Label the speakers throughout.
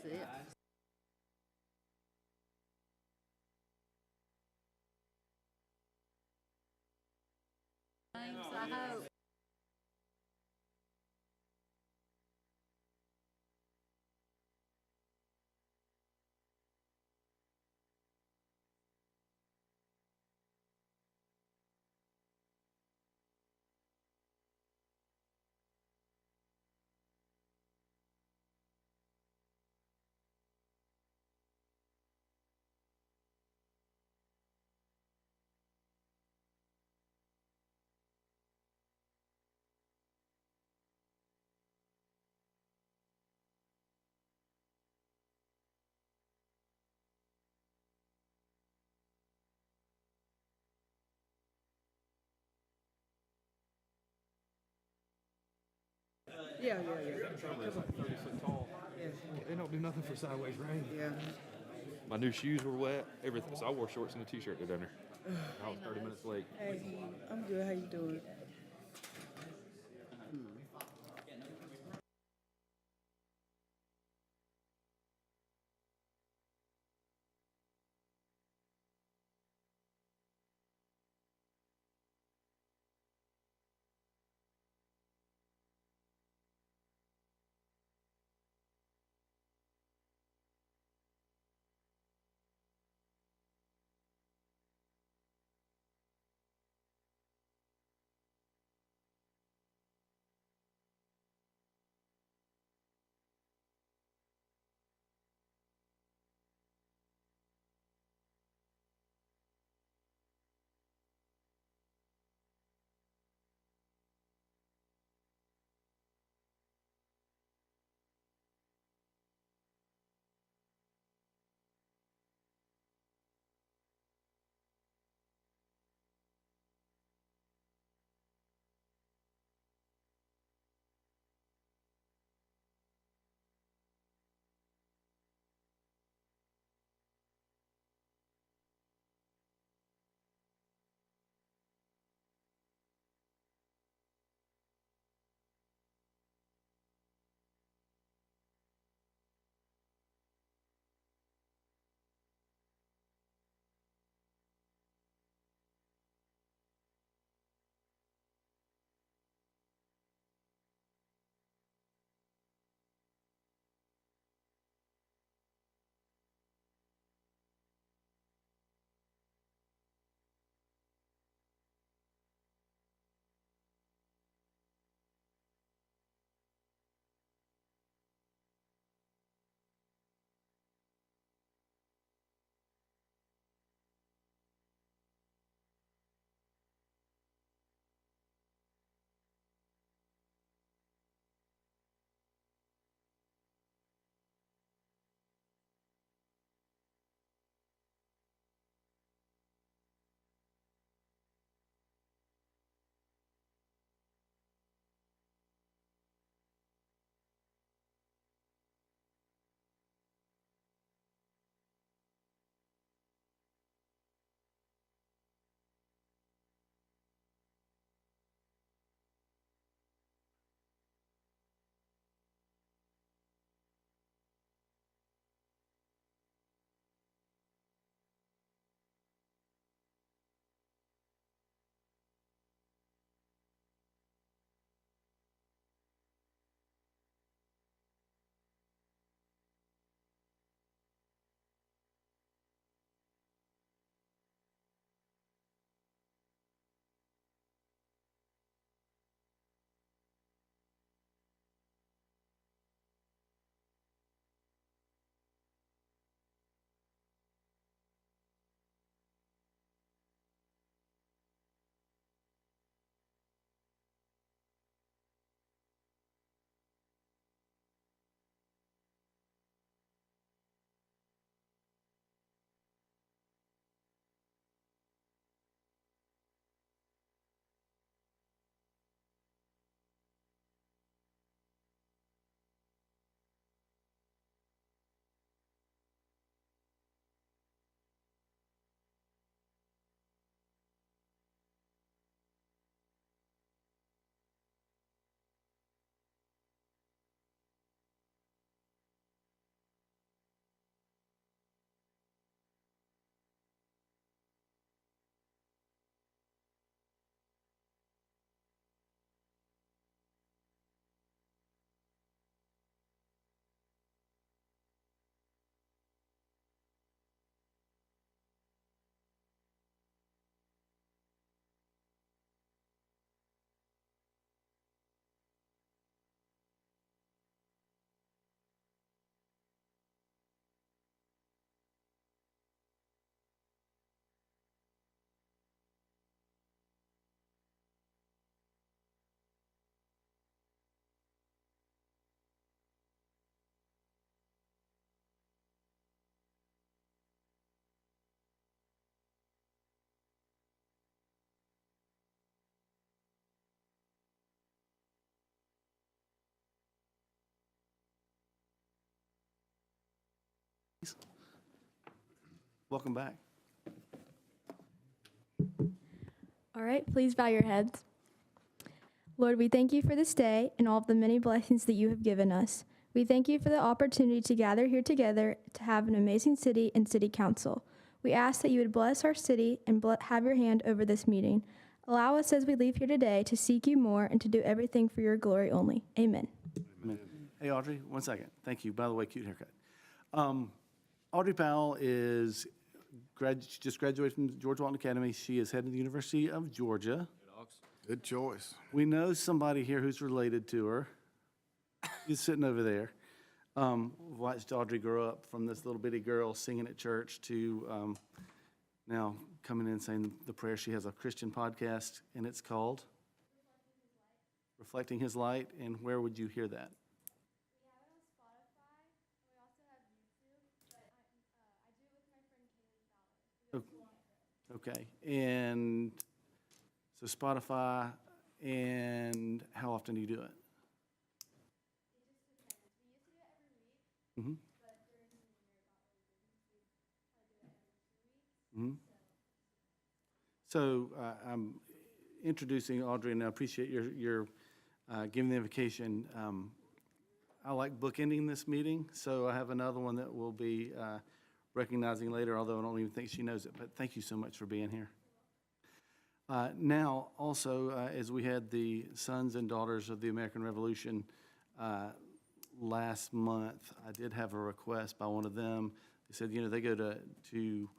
Speaker 1: it. Thanks, I hope.
Speaker 2: Yeah, yeah, yeah.
Speaker 3: It's like 30 foot tall.
Speaker 2: Yeah.
Speaker 3: They don't do nothing for sideways rain.
Speaker 2: Yeah.
Speaker 3: My new shoes were wet, everything. So I wore shorts and a t-shirt to dinner. I was 30 minutes late.
Speaker 2: Hey, I'm good. How you doing?
Speaker 1: Welcome back.
Speaker 4: All right, please bow your heads. Lord, we thank you for this day and all of the many blessings that you have given us. We thank you for the opportunity to gather here together to have an amazing city and city council. We ask that you would bless our city and have your hand over this meeting. Allow us as we leave here today to seek you more and to do everything for your glory only. Amen.
Speaker 1: Amen. Hey, Audrey, 1 second. Thank you. By the way, cute haircut. Audrey Powell is she just graduated from George Walton Academy. She is heading to the University of Georgia.
Speaker 5: Good choice.
Speaker 1: We know somebody here who's related to her. She's sitting over there. Watched Audrey grow up from this little bitty girl singing at church to now coming in and saying the prayer. She has a Christian podcast, and it's called Reflecting His Light. And where would you hear that?
Speaker 4: We have it on Spotify, and we also have YouTube, but I do it with my friend Kaylee Fowler.
Speaker 1: Okay, and so Spotify, and how often do you do it?
Speaker 4: It just depends. We used to do it every week,
Speaker 1: Mm-hmm.
Speaker 4: but during the year got really busy, so we try to do it every 2 weeks.
Speaker 1: Mm-hmm. So I'm introducing Audrey, and I appreciate your giving the invocation. I like bookending this meeting, so I have another one that we'll be recognizing later, although I don't even think she knows it, but thank you so much for being here. Now, also, as we had the sons and daughters of the American Revolution last month, I did have a request by one of them. They said, they go to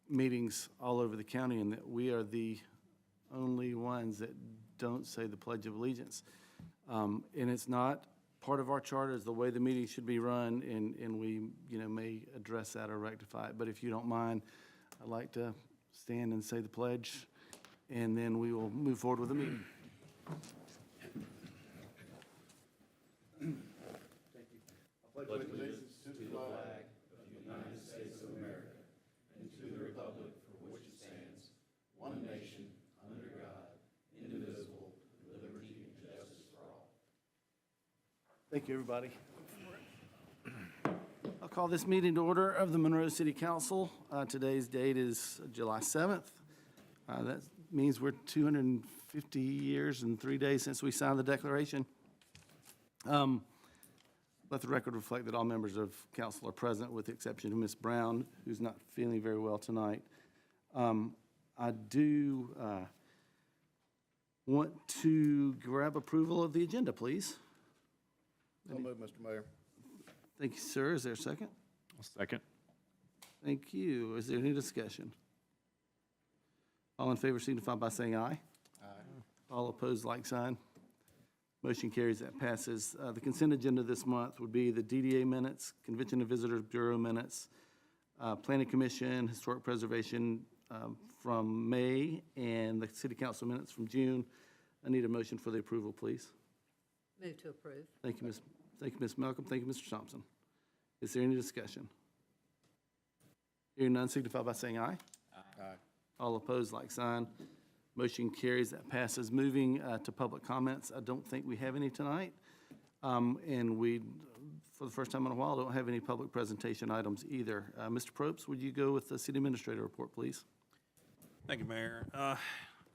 Speaker 1: meetings all over the county, and that we are the only ones that don't say the Pledge of Allegiance. And it's not part of our charter is the way the meeting should be run, and we, may address that or rectify it. But if you don't mind, I'd like to stand and say the pledge, and then we will move forward with the meeting. Thank you, everybody. I'll call this meeting to order of the Monroe City Council. Today's date is July 7th. That means we're 250 years and 3 days since we signed the Declaration. Let the record reflect that all members of council are present, with the exception of Ms. Brown, who's not feeling very well tonight. I do want to grab approval of the agenda, please.
Speaker 5: So moved, Mr. Mayor.
Speaker 1: Thank you, sir. Is there a second?
Speaker 3: Second.
Speaker 1: Thank you. Is there any discussion? All in favor signify by saying aye.
Speaker 5: Aye.
Speaker 1: All opposed, like sign. Motion carries. That passes. The consent agenda this month would be the DDA minutes, Convention and Visitors Bureau minutes, Planning Commission, Historic Preservation from May, and the City Council minutes from June. I need a motion for the approval, please.
Speaker 6: Move to approve.
Speaker 1: Thank you, Ms. Malcolm. Thank you, Mr. Thompson. Is there any discussion? Hearing none, signify by saying aye.
Speaker 5: Aye.
Speaker 1: All opposed, like sign. Motion carries. That passes. Moving to public comments. I don't think we have any tonight. And we, for the first time in a while, don't have any public presentation items either. Mr. Probst, would you go with the city administrator report, please?
Speaker 7: Thank you, Mayor.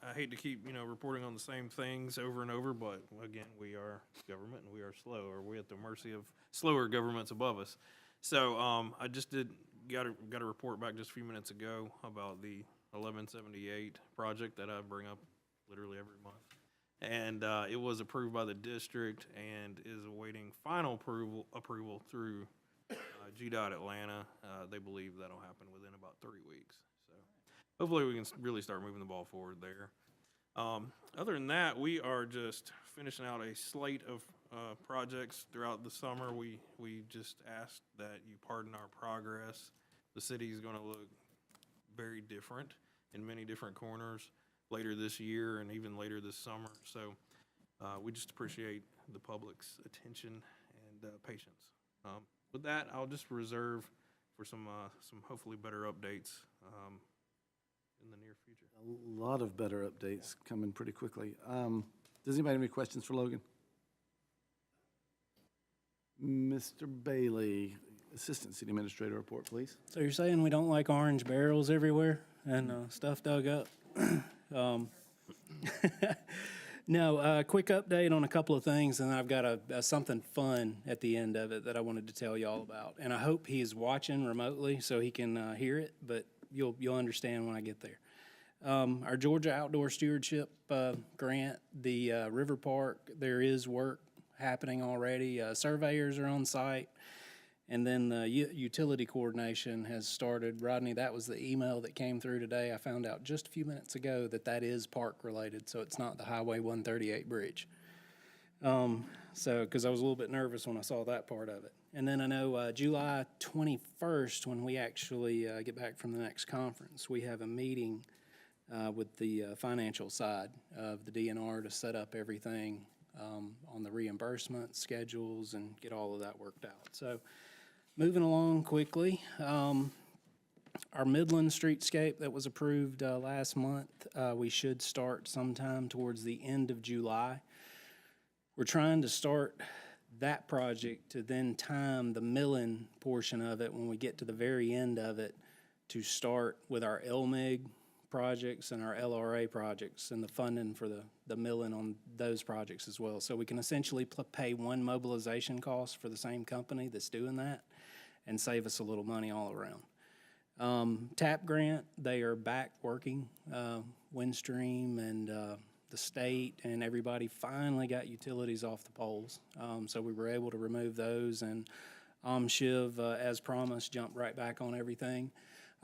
Speaker 7: I hate to keep, reporting on the same things over and over, but again, we are government and we are slow, or we're at the mercy of slower governments above us. So I just got a report back just a few minutes ago about the 1178 project that I bring up literally every month. And it was approved by the district and is awaiting final approval through GDOT Atlanta. They believe that'll happen within about 3 weeks. So hopefully we can really start moving the ball forward there. Other than that, we are just finishing out a slate of projects throughout the summer. We just asked that you pardon our progress. The city is going to look very different in many different corners later this year and even later this summer. So we just appreciate the public's attention and patience. With that, I'll just reserve for some hopefully better updates in the near future.
Speaker 1: A lot of better updates coming pretty quickly. Does anybody have any questions for Logan? Mr. Bailey, Assistant City Administrator report, please.
Speaker 8: So you're saying we don't like orange barrels everywhere and stuff dug up? Um, No, quick update on a couple of things, and I've got something fun at the end of it that I wanted to tell y'all about. And I hope he is watching remotely so he can hear it, but you'll understand when I get there. Our Georgia Outdoor Stewardship grant, the River Park, there is work happening already. Surveyors are on site. And then the utility coordination has started. Rodney, that was the email that came through today. I found out just a few minutes ago that is park-related, so it's not the Highway 138 bridge. Because I was a little bit nervous when I saw that part of it. And then I know July 21st, when we actually get back from the next conference, we have a meeting with the financial side of the DNR to set up everything on the reimbursement schedules and get all of that worked out. So moving along quickly, our Midland streetscape that was approved last month, we should start sometime towards the end of July. We're trying to start that project to then time the milling portion of it when we get to the very end of it to start with our LMIG projects and our LRA projects and the funding for the milling on those projects as well. So we can essentially pay one mobilization cost for the same company that's doing that and save us a little money all around. TAP grant, they are back working. Windstream and the state and everybody finally got utilities off the poles. So we were able to remove those, and Shiv, as promised, jumped right back on everything.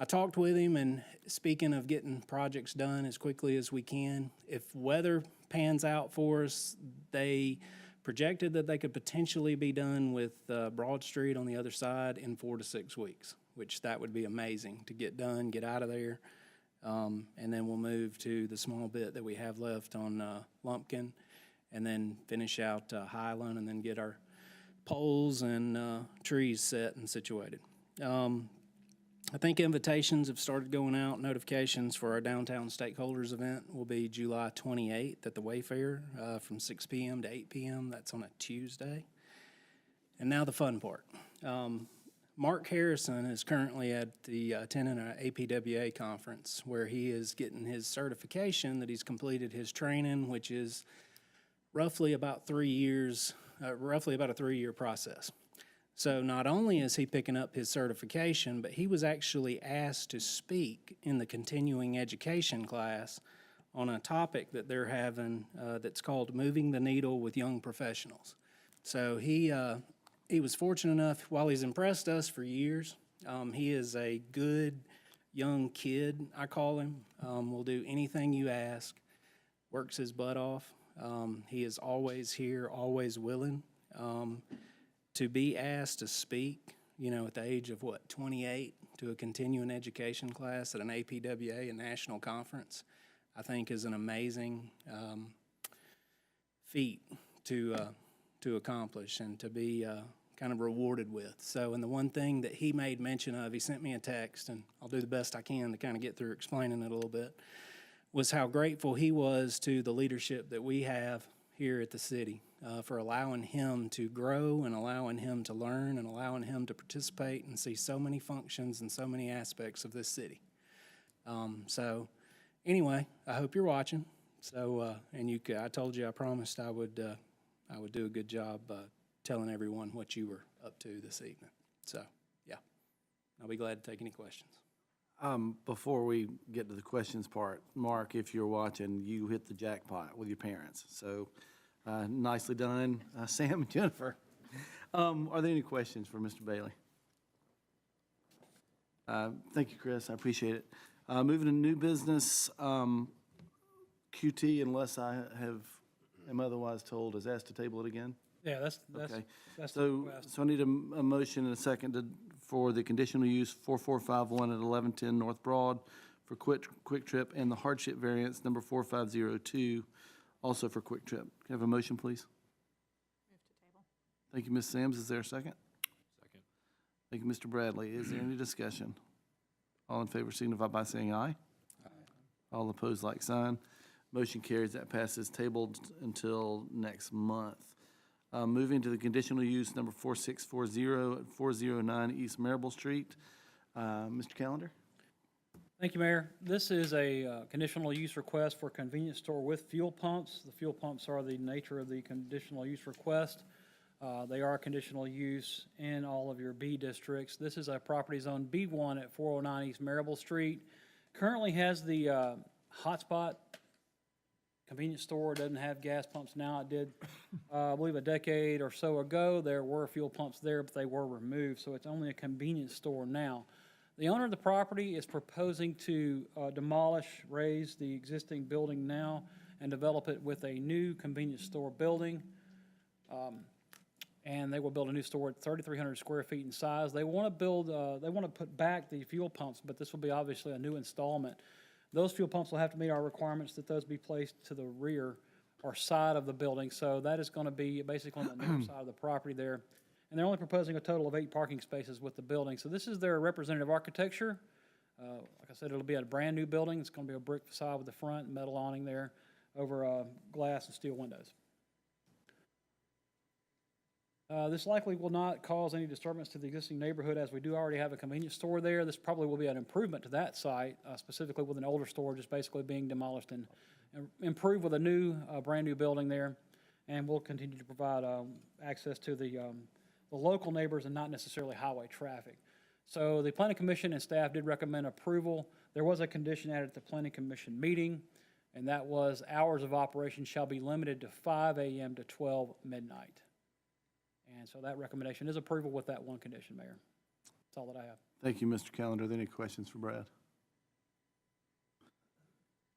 Speaker 8: I talked with him, and speaking of getting projects done as quickly as we can, if weather pans out for us, they projected that they could potentially be done with Broad Street on the other side in 4 to 6 weeks, which that would be amazing to get done, get out of there. And then we'll move to the small bit that we have left on Lumpkin, and then finish out Highland, and then get our poles and trees set and situated. I think invitations have started going out. Notifications for our downtown stakeholders event will be July 28th at the Wayfair from 6 p.m. to 8 p.m. That's on a Tuesday. And now the fun part. Mark Harrison is currently attending an APWA conference where he is getting his certification that he's completed his training, which is roughly about 3 years, roughly about a 3-year process. So not only is he picking up his certification, but he was actually asked to speak in the continuing education class on a topic that they're having that's called Moving the Needle with Young Professionals. So he was fortunate enough, while he's impressed us for years, he is a good young kid, I call him. Will do anything you ask, works his butt off. He is always here, always willing. To be asked to speak, at the age of 28, to a continuing education class at an APWA, a national conference, I think is an amazing feat to accomplish and to be kind of rewarded with. So, and the one thing that he made mention of, he sent me a text, and I'll do the best I can to kind of get through explaining it a little bit, was how grateful he was to the leadership that we have here at the city for allowing him to grow and allowing him to learn and allowing him to participate and see so many functions and so many aspects of this city. So anyway, I hope you're watching. So, and I told you I promised I would do a good job telling everyone what you were up to this evening. So, yeah, I'll be glad to take any questions.
Speaker 1: Before we get to the questions part, Mark, if you're watching, you hit the jackpot with your parents. So nicely done, Sam and Jennifer. Are there any questions for Mr. Bailey? Thank you, Chris. I appreciate it. Moving to new business, QT, unless I am otherwise told, is asked to table it again?
Speaker 8: Yeah, that's
Speaker 1: Okay.
Speaker 8: that's
Speaker 1: So I need a motion and a second for the conditional use 4451 at 1110 North Broad for Quick Trip, and the hardship variance number 4502 also for Quick Trip. Can I have a motion, please?
Speaker 6: Move to table.
Speaker 1: Thank you, Ms. Sims. Is there a second?
Speaker 3: Second.
Speaker 1: Thank you, Mr. Bradley. Is there any discussion? All in favor signify by saying aye. Aye. All opposed, like sign. Motion carries. That passes. Tabled until next month. Moving to the conditional use number 4640 at 409 East Marable Street. Mr. Callender?
Speaker 9: Thank you, Mayor. This is a conditional use request for a convenience store with fuel pumps. The fuel pumps are the nature of the conditional use request. They are conditional use in all of your B districts. This is a property zone B1 at 409 East Marable Street. Currently has the hotspot convenience store. Doesn't have gas pumps now. It did, I believe, a decade or so ago. There were fuel pumps there, but they were removed, so it's only a convenience store now. The owner of the property is proposing to demolish, raise the existing building now, and develop it with a new convenience store building. And they will build a new store at 3,300 square feet in size. They want to build, they want to put back the fuel pumps, but this will be obviously a new installment. Those fuel pumps will have to meet our requirements that those be placed to the rear or side of the building. So that is going to be basically on the north side of the property there. And they're only proposing a total of 8 parking spaces with the building. So this is their representative architecture. Like I said, it'll be a brand-new building. It's going to be a brick facade with the front, metal awning there over glass and steel windows. This likely will not cause any disturbance to the existing neighborhood, as we do already have a convenience store there. This probably will be an improvement to that site, specifically with an older store just basically being demolished and improved with a new, brand-new building there. And we'll continue to provide access to the local neighbors and not necessarily highway traffic. So the Planning Commission and staff did recommend approval. There was a condition added at the Planning Commission meeting, and that was hours of operation shall be limited to 5 a.m. to 12 midnight. And so that recommendation is approval with that one condition, Mayor. That's all that I have.
Speaker 1: Thank you, Mr. Callender. Are there any questions for Brad?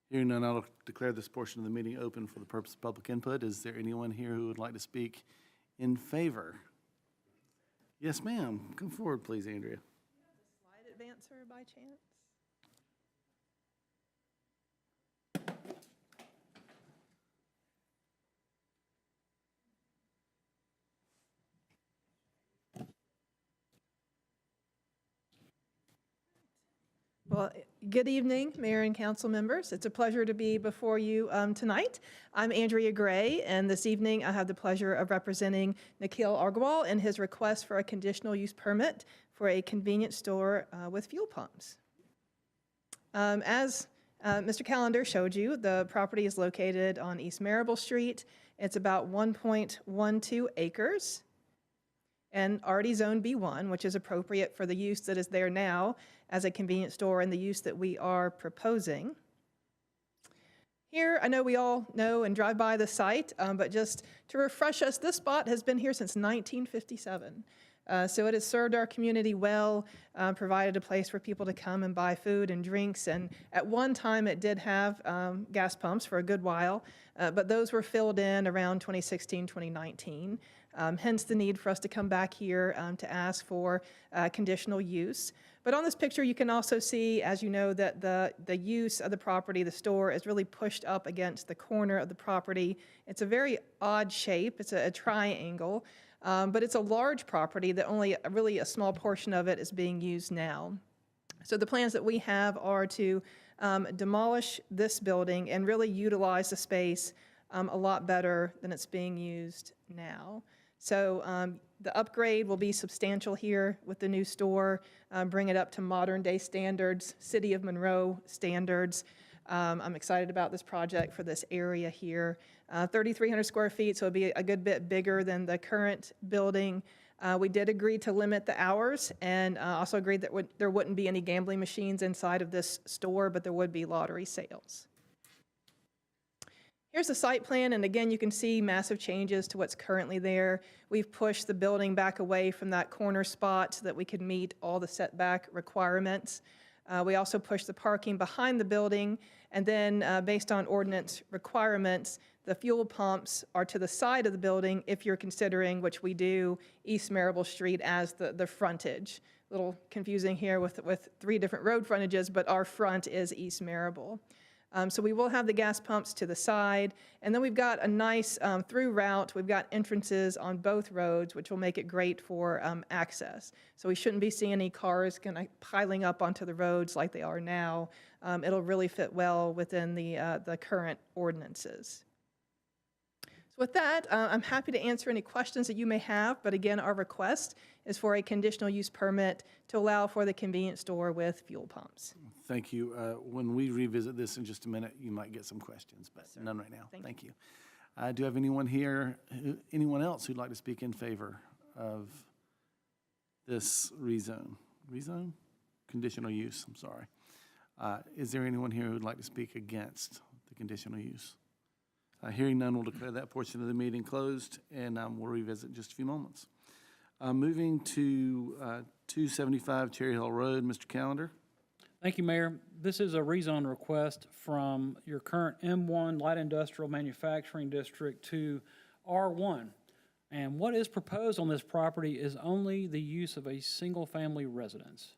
Speaker 1: Hearing none, I'll declare this portion of the meeting open for the purpose of public input. Is there anyone here who would like to speak in favor? Yes, ma'am. Come forward, please, Andrea.
Speaker 6: Slide advancer by chance? Well, good evening, Mayor and Council members. It's a pleasure to be before you tonight. I'm Andrea Gray, and this evening I have the pleasure of representing Nikhil Argawal in his request for a conditional use permit for a convenience store with fuel pumps. As Mr. Callender showed you, the property is located on East Marable Street. It's about 1.12 acres and already zone B1, which is appropriate for the use that is there now as a convenience store and the use that we are proposing. Here, I know we all know and drive by the site, but just to refresh us, this spot has been here since 1957. So it has served our community well, provided a place for people to come and buy food and drinks. And at one time, it did have gas pumps for a good while, but those were filled in around 2016, 2019. Hence the need for us to come back here to ask for conditional use. But on this picture, you can also see, as you know, that the use of the property, the store, is really pushed up against the corner of the property. It's a very odd shape. It's a triangle, but it's a large property that only really a small portion of it is being used now. So the plans that we have are to demolish this building and really utilize the space a lot better than it's being used now. So the upgrade will be substantial here with the new store, bring it up to modern day standards, City of Monroe standards. I'm excited about this project for this area here. 3,300 square feet, so it'll be a good bit bigger than the current building. We did agree to limit the hours and also agreed that there wouldn't be any gambling machines inside of this store, but there would be lottery sales. Here's the site plan, and again, you can see massive changes to what's currently there. We've pushed the building back away from that corner spot so that we could meet all the setback requirements. We also pushed the parking behind the building, and then based on ordinance requirements, the fuel pumps are to the side of the building if you're considering, which we do, East Marable Street as the frontage. A little confusing here with 3 different road frontages, but our front is East Marable. So we will have the gas pumps to the side, and then we've got a nice through route. We've got entrances on both roads, which will make it great for access. So we shouldn't be seeing any cars kind of piling up onto the roads like they are now. It'll really fit well within the current ordinances. So With that, I'm happy to answer any questions that you may have, but again, our request is for a conditional use permit to allow for the convenience store with fuel pumps.
Speaker 1: Thank you. When we revisit this in just a minute, you might get some questions, but none right now.
Speaker 6: Thank
Speaker 1: Thank you. Do you have anyone here, anyone else who'd like to speak in favor of this rezone? Rezone? Conditional use, I'm sorry. Is there anyone here who'd like to speak against the conditional use? Hearing none, we'll declare that portion of the meeting closed, and we'll revisit in just a few moments. Moving to 275 Cherry Hill Road, Mr. Calendar.
Speaker 9: Thank you, Mayor. This is a rezone request from your current M1 Light Industrial Manufacturing District to R1. And what is proposed on this property is only the use of a single-family residence.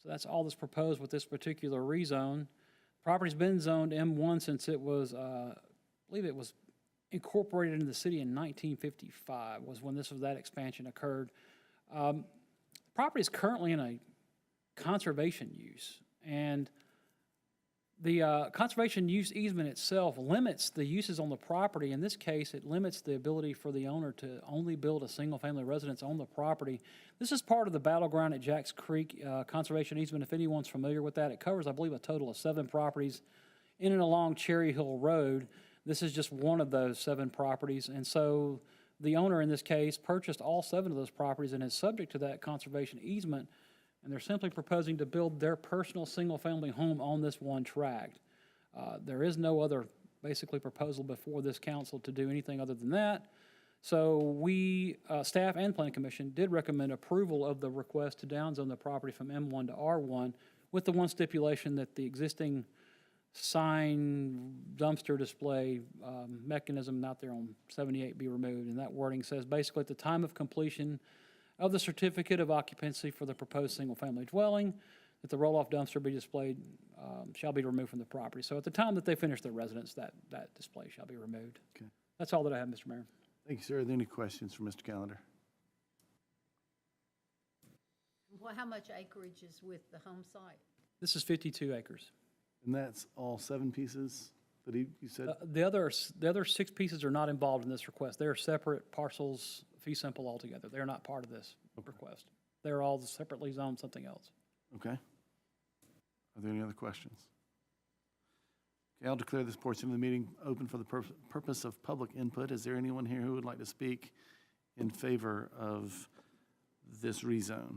Speaker 9: So that's all that's proposed with this particular rezone. Property's been zoned M1 since it was, I believe it was incorporated into the city in 1955 was when that expansion occurred. Property is currently in a conservation use, and the conservation use easement itself limits the uses on the property. In this case, it limits the ability for the owner to only build a single-family residence on the property. This is part of the Battleground at Jacks Creek conservation easement. If anyone's familiar with that, it covers, I believe, a total of 7 properties in and along Cherry Hill Road. This is just one of those 7 properties, and so the owner in this case purchased all 7 of those properties and is subject to that conservation easement, and they're simply proposing to build their personal single-family home on this one tract. There is no other, basically, proposal before this council to do anything other than that. So we, staff and planning commission, did recommend approval of the request to downzone the property from M1 to R1 with the one stipulation that the existing sign dumpster display mechanism out there on 78 be removed. And that wording says basically at the time of completion of the certificate of occupancy for the proposed single-family dwelling, that the roll-off dumpster be displayed, shall be removed from the property. So at the time that they finish their residence, that display shall be removed.
Speaker 1: Okay.
Speaker 9: That's all that I have, Mr. Mayor.
Speaker 1: Thank you, sir. Are there any questions for Mr. Calendar?
Speaker 10: Well, how much acreage is with the home site?
Speaker 9: This is 52 acres.
Speaker 1: And that's all 7 pieces that you said?
Speaker 9: The other 6 pieces are not involved in this request. They are separate parcels, fee simple altogether. They're not part of this request. They're all separately zoned something else.
Speaker 1: Okay. Are there any other questions? Okay, I'll declare this portion of the meeting open for the purpose of public input. Is there anyone here who would like to speak in favor of this rezone?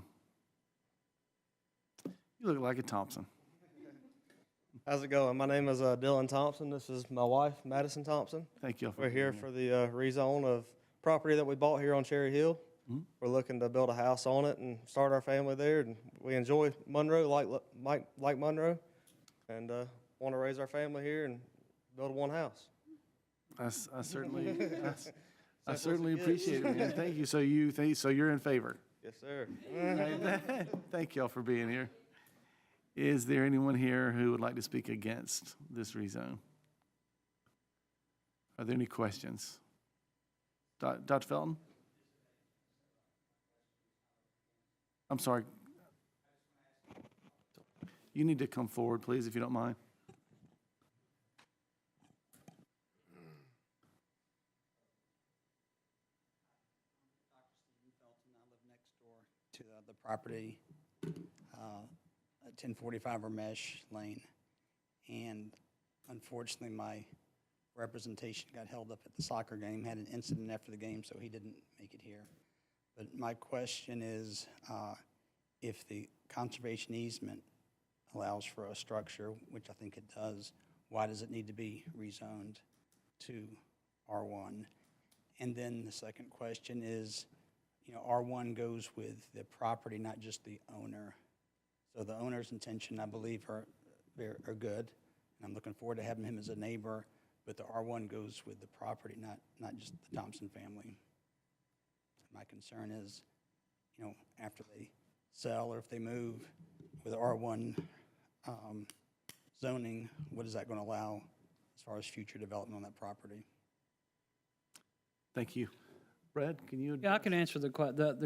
Speaker 1: You look like a Thompson.
Speaker 11: How's it going? My name is Dylan Thompson. This is my wife, Madison Thompson.
Speaker 1: Thank you.
Speaker 11: We're here for the rezone of property that we bought here on Cherry Hill.
Speaker 1: Mhm.
Speaker 11: We're looking to build a house on it and start our family there. And we enjoy Monroe, like Monroe, and want to raise our family here and build one house.
Speaker 1: I certainly, I certainly appreciate it, man. Thank you. So you're in favor?
Speaker 11: Yes, sir.
Speaker 1: Thank y'all for being here. Is there anyone here who would like to speak against this rezone? Are there any questions? Dr. Felton? I'm sorry. You need to come forward, please, if you don't mind.
Speaker 12: To the property at 1045 Ramesh Lane. And unfortunately, my representation got held up at the soccer game, had an incident after the game, so he didn't make it here. But my question is, if the conservation easement allows for a structure, which I think it does, why does it need to be rezoned to R1? And then the second question is, you know, R1 goes with the property, not just the owner. So the owner's intention, I believe, are good. And I'm looking forward to having him as a neighbor, but the R1 goes with the property, not just the Thompson family. My concern is, you know, after they sell or if they move with R1 zoning, what is that going to allow as far as future development on that property?
Speaker 1: Thank you. Brad, can you?
Speaker 9: Yeah, I can answer the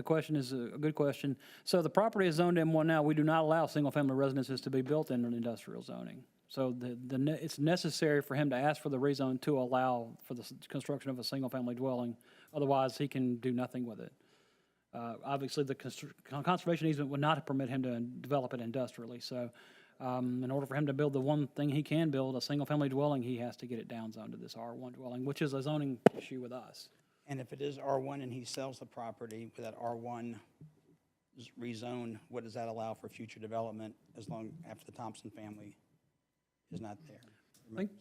Speaker 9: question. Is a good question. So the property is zoned M1 now. We do not allow single-family residences to be built in an industrial zoning. So it's necessary for him to ask for the rezone to allow for the construction of a single-family dwelling. Otherwise, he can do nothing with it. Obviously, the conservation easement would not permit him to develop it industrially. So in order for him to build the one thing he can build, a single-family dwelling, he has to get it downzoned to this R1 dwelling, which is a zoning issue with us.
Speaker 12: And if it is R1 and he sells the property with that R1 rezone, what does that allow for future development as long after the Thompson family is not there?
Speaker 9: I think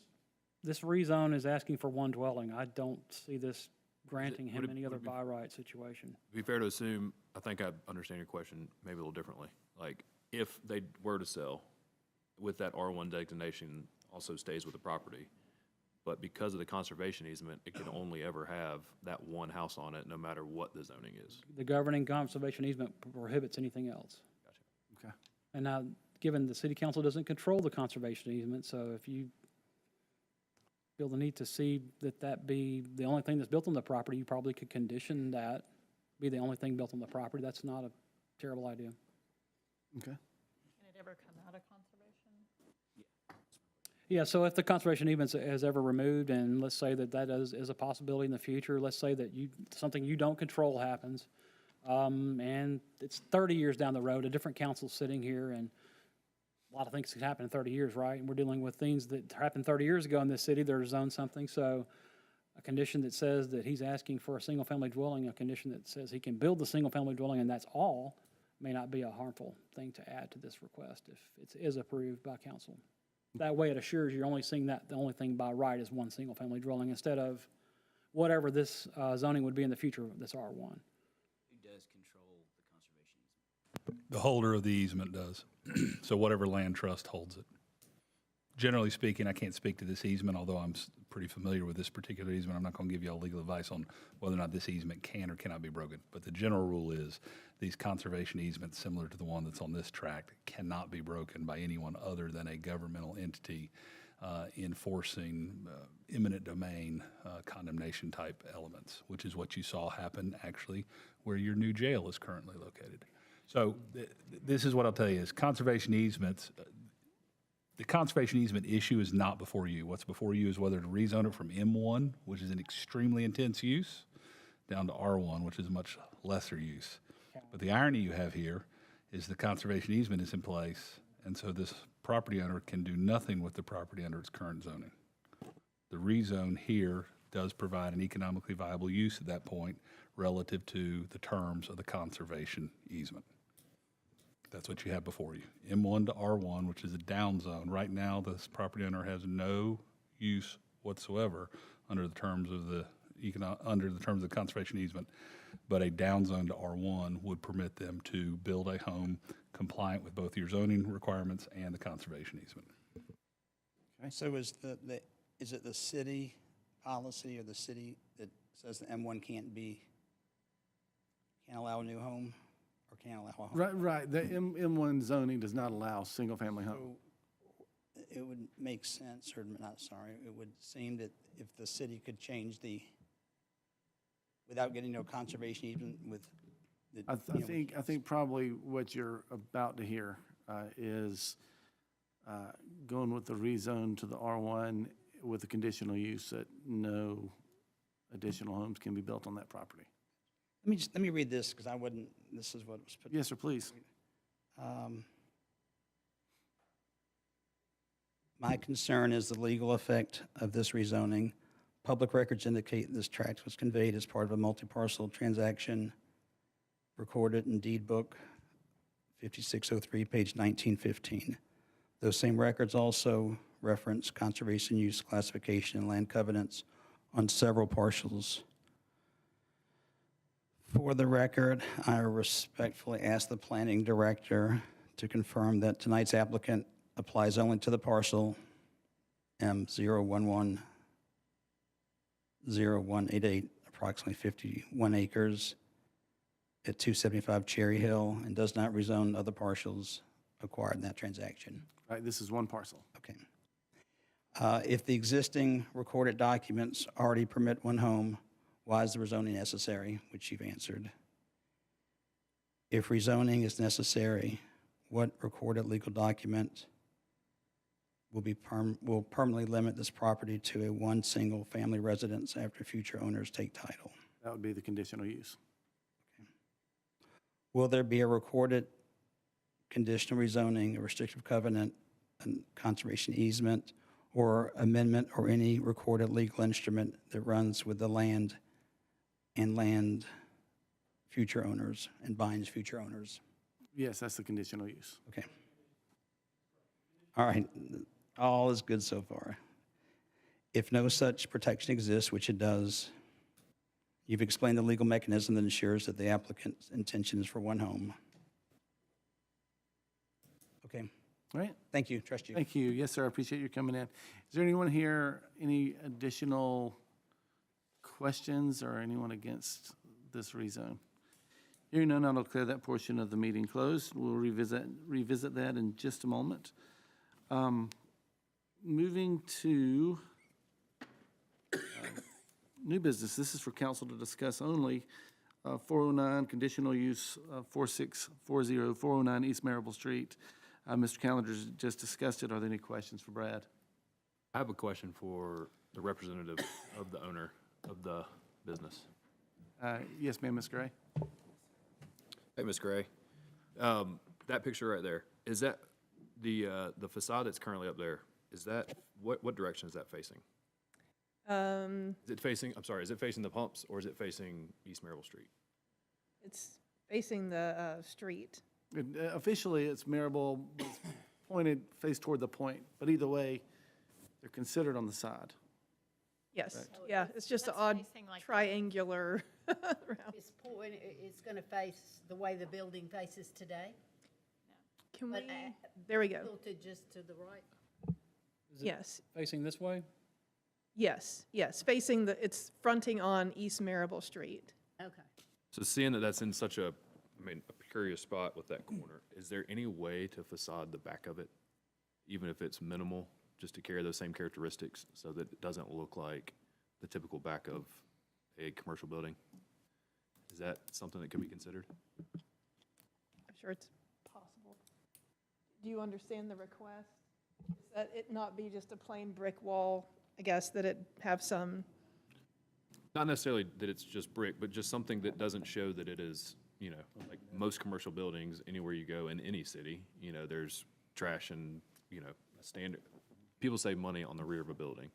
Speaker 9: this rezone is asking for one dwelling. I don't see this granting him any other by right situation.
Speaker 3: Be fair to assume, I think I understand your question maybe a little differently. Like, if they were to sell, with that R1 designation also stays with the property, but because of the conservation easement, it can only ever have that one house on it, no matter what the zoning is.
Speaker 9: The governing conservation easement prohibits anything else.
Speaker 3: Gotcha.
Speaker 1: Okay.
Speaker 9: And now, given the city council doesn't control the conservation easement, so if you feel the need to see that be the only thing that's built on the property, you probably could condition that be the only thing built on the property. That's not a terrible idea.
Speaker 1: Okay.
Speaker 10: Can it ever come out of conservation?
Speaker 9: Yeah, so if the conservation easement is ever removed, and let's say that is a possibility in the future, let's say that something you don't control happens, and it's 30 years down the road, a different council's sitting here, and a lot of things can happen in 30 years, right? And we're dealing with things that happened 30 years ago in this city that are zoned something. So a condition that says that he's asking for a single-family dwelling, a condition that says he can build the single-family dwelling and that's all, may not be a harmful thing to add to this request if it is approved by council. That way it assures you're only seeing that the only thing by right is one single-family dwelling instead of whatever this zoning would be in the future, this R1.
Speaker 13: Who does control the conservation easement?
Speaker 14: The holder of the easement does. So whatever land trust holds it. Generally speaking, I can't speak to this easement, although I'm pretty familiar with this particular easement. I'm not going to give you all legal advice on whether or not this easement can or cannot be broken. But the general rule is these conservation easements, similar to the one that's on this tract, cannot be broken by anyone other than a governmental entity enforcing eminent domain condemnation type elements, which is what you saw happen actually where your new jail is currently located. So this is what I'll tell you is conservation easements, the conservation easement issue is not before you. What's before you is whether to rezone it from M1, which is an extremely intense use, down to R1, which is a much lesser use. But the irony you have here is the conservation easement is in place, and so this property owner can do nothing with the property under its current zoning. The rezone here does provide an economically viable use at that point relative to the terms of the conservation easement. That's what you have before you. M1 to R1, which is a down zone. Right now, this property owner has no use whatsoever under the terms of the conservation easement, but a down zone to R1 would permit them to build a home compliant with both your zoning requirements and the conservation easement.
Speaker 12: Okay. So is it the city policy or the city that says the M1 can't allow a new home? Or can't allow a home?
Speaker 1: Right. The M1 zoning does not allow single-family home.
Speaker 12: So it would make sense, or it would seem that if the city could change without getting no conservation easement with the.
Speaker 1: I think probably what you're about to hear is going with the rezone to the R1 with the conditional use that no additional homes can be built on that property.
Speaker 12: Let me read this because this is what was put.
Speaker 1: Yes, sir, please.
Speaker 12: My concern is the legal effect of this rezoning. Public records indicate this tract was conveyed as part of a multi-parcel transaction recorded in deed book 5603, page 1915. Those same records also reference conservation use classification and land covenants on several parcels. For the record, I respectfully ask the planning director to confirm that tonight's applicant applies only to the parcel M0110188, approximately 51 acres at 275 Cherry Hill, and does not rezone other parcels acquired in that transaction.
Speaker 1: Right, this is one parcel.
Speaker 12: Okay. If the existing recorded documents already permit one home, why is the rezoning necessary, which you've answered? If rezoning is necessary, what recorded legal document will permanently limit this property to a one single-family residence after future owners take title.
Speaker 1: That would be the conditional use.
Speaker 12: Will there be a recorded conditional rezoning, a restrictive covenant, a conservation easement, or amendment, or any recorded legal instrument that runs with the land and land future owners and binds future owners?
Speaker 1: Yes, that's the conditional use.
Speaker 12: Okay. All right, all is good so far. If no such protection exists, which it does, you've explained the legal mechanism that ensures that the applicant's intention is for one home. Okay,
Speaker 1: All right?
Speaker 12: thank you, trust you.
Speaker 1: Thank you. Yes, sir, I appreciate you coming in. Is there anyone here, any additional questions or anyone against this rezone? Hearing none, I'll declare that portion of the meeting closed. We'll revisit that in just a moment. Moving to new business. This is for council to discuss only. 409, conditional use, 4640, 409 East Marable Street. Mr. Callender's just discussed it. Are there any questions for Brad?
Speaker 3: I have a question for the representative of the owner of the business.
Speaker 1: Yes, ma'am, Ms. Gray.
Speaker 3: Hey, Ms. Gray. That picture right there, is that the facade that's currently up there? Is that, what direction is that facing? Is it facing, I'm sorry, is it facing the pumps or is it facing East Marable Street?
Speaker 6: It's facing the street.
Speaker 1: Officially, it's Marable, it's pointed, face toward the point, but either way, they're considered on the side.
Speaker 6: Yes,
Speaker 1: Correct.
Speaker 6: yeah, it's just an
Speaker 10: That's
Speaker 6: odd
Speaker 10: facing like-
Speaker 6: triangular round.
Speaker 10: It's point, it's gonna face the way the building faces today,
Speaker 6: Can
Speaker 10: but
Speaker 6: we, there we go.
Speaker 10: tilted just to the right.
Speaker 9: Is it
Speaker 6: Yes,
Speaker 9: facing this way?
Speaker 6: yes, facing it's fronting on East Marable Street.
Speaker 10: Okay.
Speaker 3: So seeing that that's in such a precarious spot with that corner, is there any way to facade the back of it, even if it's minimal, just to carry those same characteristics so that it doesn't look like the typical back of a commercial building? Is that something that could be considered?
Speaker 6: I'm sure it's possible. Do you understand the request? Is that it not be just a plain brick wall, I guess, that it have some,
Speaker 3: Not necessarily that it's just brick, but just something that doesn't show that it is, like most commercial buildings, anywhere you go in any city, there's trash and, a standard. People save money on the rear of a building.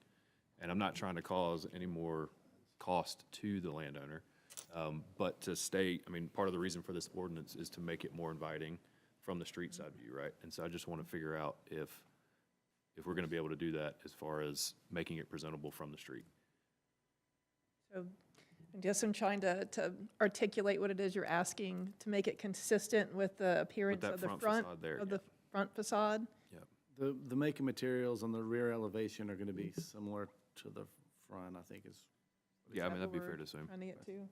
Speaker 3: And I'm not trying to cause any more cost to the landowner. But to state, part of the reason for this ordinance is to make it more inviting from the street side view, right? And so I just want to figure out if we're going to be able to do that as far as making it presentable from the street.
Speaker 6: so I guess I'm trying to articulate what it is you're asking to make it consistent with the appearance
Speaker 3: that
Speaker 6: of the
Speaker 3: front
Speaker 6: front
Speaker 3: facade there,
Speaker 6: of the front facade.
Speaker 1: The make and materials on the rear elevation are going to be similar to the front, I think is.
Speaker 3: Yeah,
Speaker 6: Is that
Speaker 3: that'd be
Speaker 6: what
Speaker 3: fair
Speaker 6: we're
Speaker 3: to assume.
Speaker 6: Trying to get to? You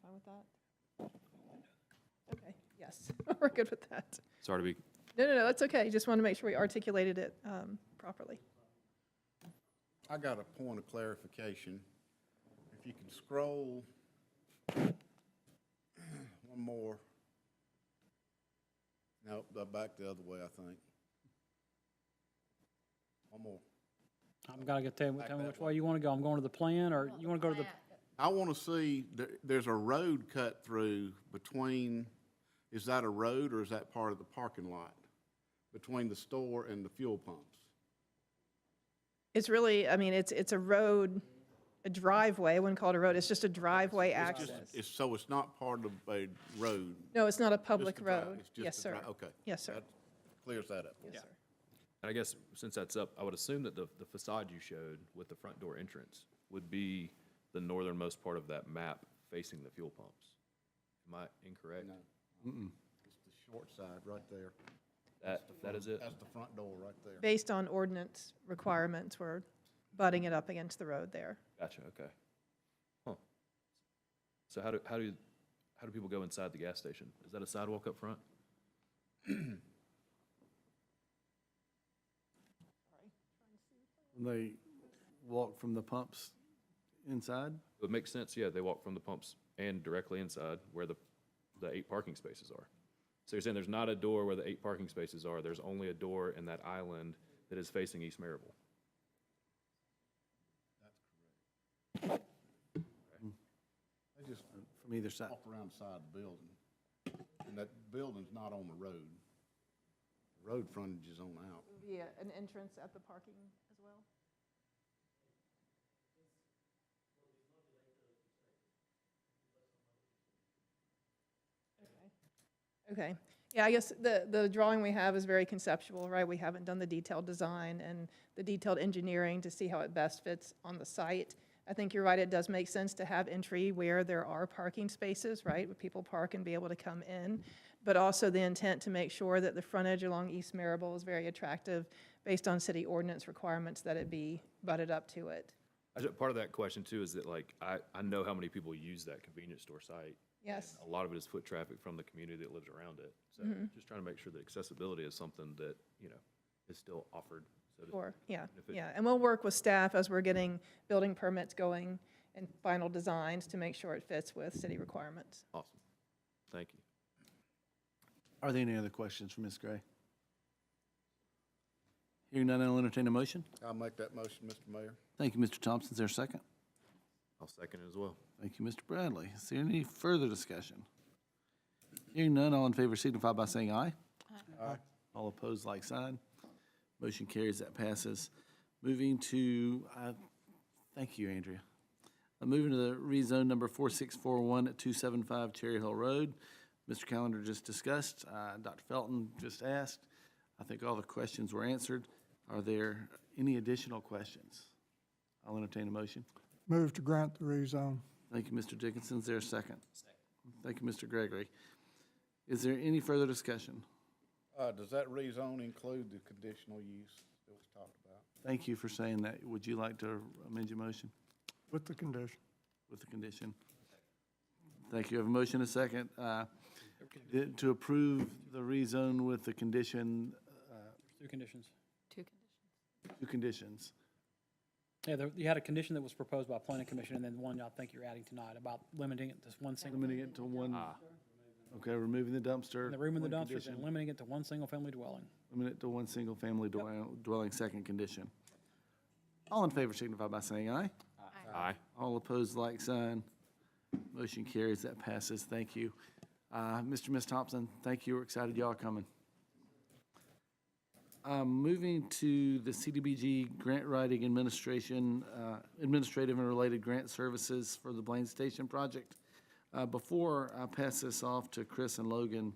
Speaker 6: fine with that? Okay, yes, we're good with that.
Speaker 3: Sorry to be,
Speaker 6: No, that's okay. Just want to make sure we articulated it properly.
Speaker 5: I got a point of clarification. If you can scroll one more. No, back the other way, I think. One more.
Speaker 9: I'm gonna tell me which way you wanna go. I'm going to the plan, or you wanna go to the,
Speaker 5: I want to see, there's a road cut through between, is that a road or is that part of the parking lot? Between the store and the fuel pumps?
Speaker 6: It's really, it's a road, a driveway. I wouldn't call it a road. It's just a driveway access.
Speaker 5: So it's not part of a road?
Speaker 6: No, it's not a public
Speaker 5: just a drive-
Speaker 6: road.
Speaker 5: it's just
Speaker 6: Yes,
Speaker 5: a
Speaker 6: sir.
Speaker 5: Okay.
Speaker 6: Yes, sir.
Speaker 5: That clears that up.
Speaker 6: Yes, sir.
Speaker 3: and I guess since that's up, I would assume that the facade you showed with the front door entrance would be the northernmost part of that map facing the fuel pumps. Am I incorrect?
Speaker 5: No. It's the short side right there.
Speaker 3: That is it?
Speaker 5: That's the front door right there.
Speaker 6: Based on ordinance requirements, we're butting it up against the road there.
Speaker 3: Gotcha, okay. Huh. So how do people go inside the gas station? Is that a sidewalk up front?
Speaker 1: When they walk from the pumps inside?
Speaker 3: It makes sense, yeah, they walk from the pumps and directly inside where the 8 parking spaces are. So you're saying there's not a door where the 8 parking spaces are, there's only a door in that island that is facing East Marable.
Speaker 5: They just
Speaker 1: From either side.
Speaker 5: walk around the side of the building, and that building's not on the road. The road frontage is on out.
Speaker 6: Yeah, an entrance at the parking as well. Okay, yeah, I guess the drawing we have is very conceptual, right? We haven't done the detailed design and the detailed engineering to see how it best fits on the site. I think you're right, it does make sense to have entry where there are parking spaces, right? Where people park and be able to come in, but also the intent to make sure that the frontage along East Marable is very attractive based on city ordinance requirements that it be butted up to it.
Speaker 3: Part of that question too is that like, I know how many people use that convenience store site.
Speaker 6: Yes.
Speaker 3: A lot of it is foot traffic from the community that lives around it. So just trying to make sure that accessibility is something that, you know, is still offered. So to
Speaker 6: Sure, yeah,
Speaker 3: if it-
Speaker 6: yeah. And we'll work with staff as we're getting building permits going and final designs to make sure it fits with city requirements.
Speaker 3: Awesome. Thank you.
Speaker 1: Are there any other questions for Ms. Gray? Hearing none, I'll entertain a motion.
Speaker 5: I'll make that motion, Mr. Mayor.
Speaker 1: Thank you, Mr. Thompson. Is there a second?
Speaker 3: I'll second it as well.
Speaker 1: Thank you, Mr. Bradley. Is there any further discussion? Hearing none, all in favor signify by saying aye.
Speaker 5: Aye.
Speaker 1: All opposed, like sign. Motion carries, that passes. Moving to, thank you, Andrea. Moving to the rezone number 4641 at 275 Cherry Hill Road. Mr. Callender just discussed, Dr. Felton just asked. I think all the questions were answered. Are there any additional questions? I'll entertain a motion.
Speaker 2: Move to grant the rezone.
Speaker 1: Thank you, Mr. Dickinson. Is there a second? Thank you, Mr. Gregory. Is there any further discussion?
Speaker 5: Does that rezone include the conditional use that was talked about?
Speaker 1: Thank you for saying that. Would you like to amend your motion
Speaker 2: With the condition.
Speaker 1: with the condition? Thank you. I have a motion, a second, to approve the rezone with the condition,
Speaker 9: Two conditions.
Speaker 1: two conditions.
Speaker 9: Yeah, you had a condition that was proposed by planning commission, and then one I think you're adding tonight about limiting it to one single.
Speaker 1: Limiting it to one, okay, removing the dumpster.
Speaker 9: The room in the
Speaker 1: one
Speaker 9: dumpsters
Speaker 1: condition.
Speaker 9: and limiting it to one single-family dwelling.
Speaker 1: Limit it to one single-family dwelling, second condition. All in favor signify by saying aye.
Speaker 3: Aye.
Speaker 1: All opposed, like sign. Motion carries, that passes. Thank you. Mr. and Ms. Thompson, thank you. We're excited y'all are coming. Moving to the CDBG grant writing administration, administrative and related grant services for the Blaine Station project. Before I pass this off to Chris and Logan,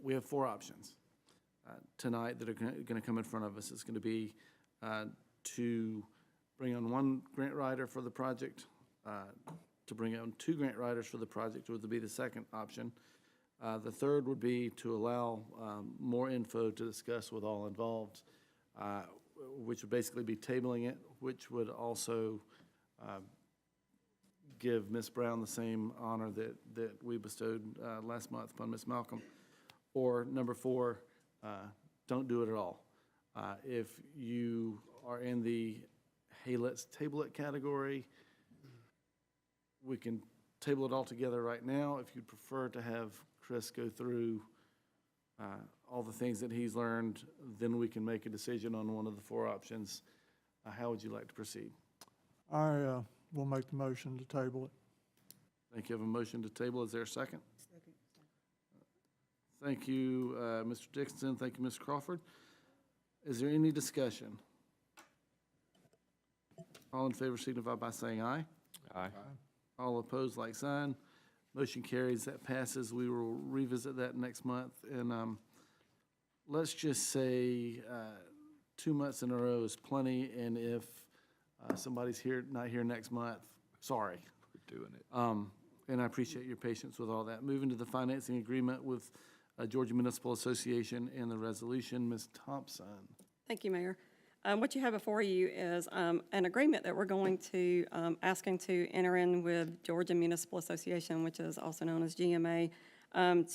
Speaker 1: we have four options tonight that are going to come in front of us. It's going to be to bring on one grant writer for the project, to bring on two grant writers for the project would be the second option. The third would be to allow more info to discuss with all involved, which would basically be tabling it, which would also give Ms. Brown the same honor that we bestowed last month upon Ms. Malcolm. Or number four, don't do it at all. If you are in the, hey, let's table it category, we can table it all together right now. If you'd prefer to have Chris go through all the things that he's learned, then we can make a decision on one of the four options. How would you like to proceed?
Speaker 2: I will make the motion to table it.
Speaker 1: Thank you. I have a motion to table. Is there a second? Second. Thank you, Mr. Dixon. Thank you, Ms. Crawford. Is there any discussion? All in favor signify by saying aye.
Speaker 3: Aye.
Speaker 1: All opposed, like sign. Motion carries, that passes. We will revisit that next month. And let's just say 2 months in a row is plenty. And if somebody's not here next month, sorry.
Speaker 3: We're doing it.
Speaker 1: And I appreciate your patience with all that. Moving to the financing agreement with Georgia Municipal Association and the resolution, Ms. Thompson.
Speaker 15: Thank you, Mayor. What you have before you is an agreement that we're going to, asking to enter in with Georgia Municipal Association, which is also known as GMA,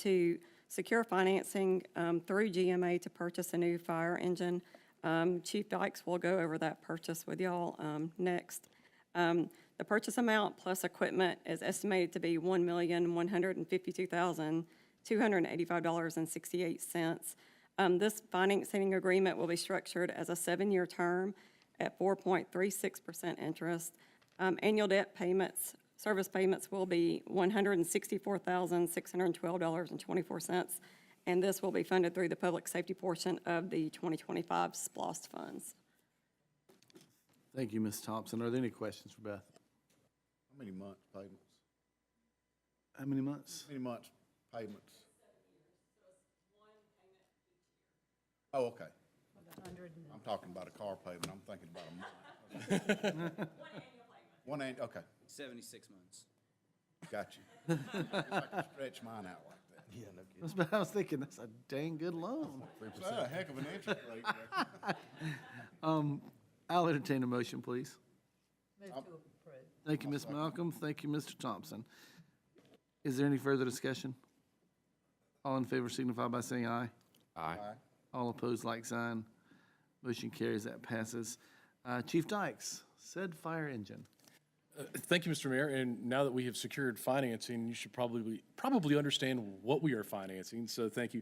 Speaker 15: to secure financing through GMA to purchase a new fire engine. Chief Dykes will go over that purchase with y'all next. The purchase amount plus equipment is estimated to be $1,152,285.68. This financing agreement will be structured as a 7-year term at 4.36% interest. Annual debt payments, service payments will be $164,612.24, and this will be funded through the public safety portion of the 2025 SPLOST funds.
Speaker 1: Thank you, Ms. Thompson. Are there any questions for Beth?
Speaker 5: How many months payments?
Speaker 1: How many months?
Speaker 5: How many months payments? Oh, okay. I'm talking about a car payment. I'm thinking about a month. One annual, okay.
Speaker 13: 76 months.
Speaker 5: Got you. If I could stretch mine out like that.
Speaker 1: Yeah, no kidding. That's what I was thinking. That's a dang good loan.
Speaker 5: That's a heck of an interest rate there.
Speaker 1: I'll entertain a motion, please.
Speaker 10: Move to approve.
Speaker 1: Thank you, Ms. Malcolm. Thank you, Mr. Thompson. Is there any further discussion? All in favor signify by saying aye.
Speaker 3: Aye.
Speaker 1: All opposed, like sign. Motion carries, that passes. Chief Dykes, said fire engine.
Speaker 16: Thank you, Mr. Mayor. And now that we have secured financing, you should probably understand what we are financing. So thank you.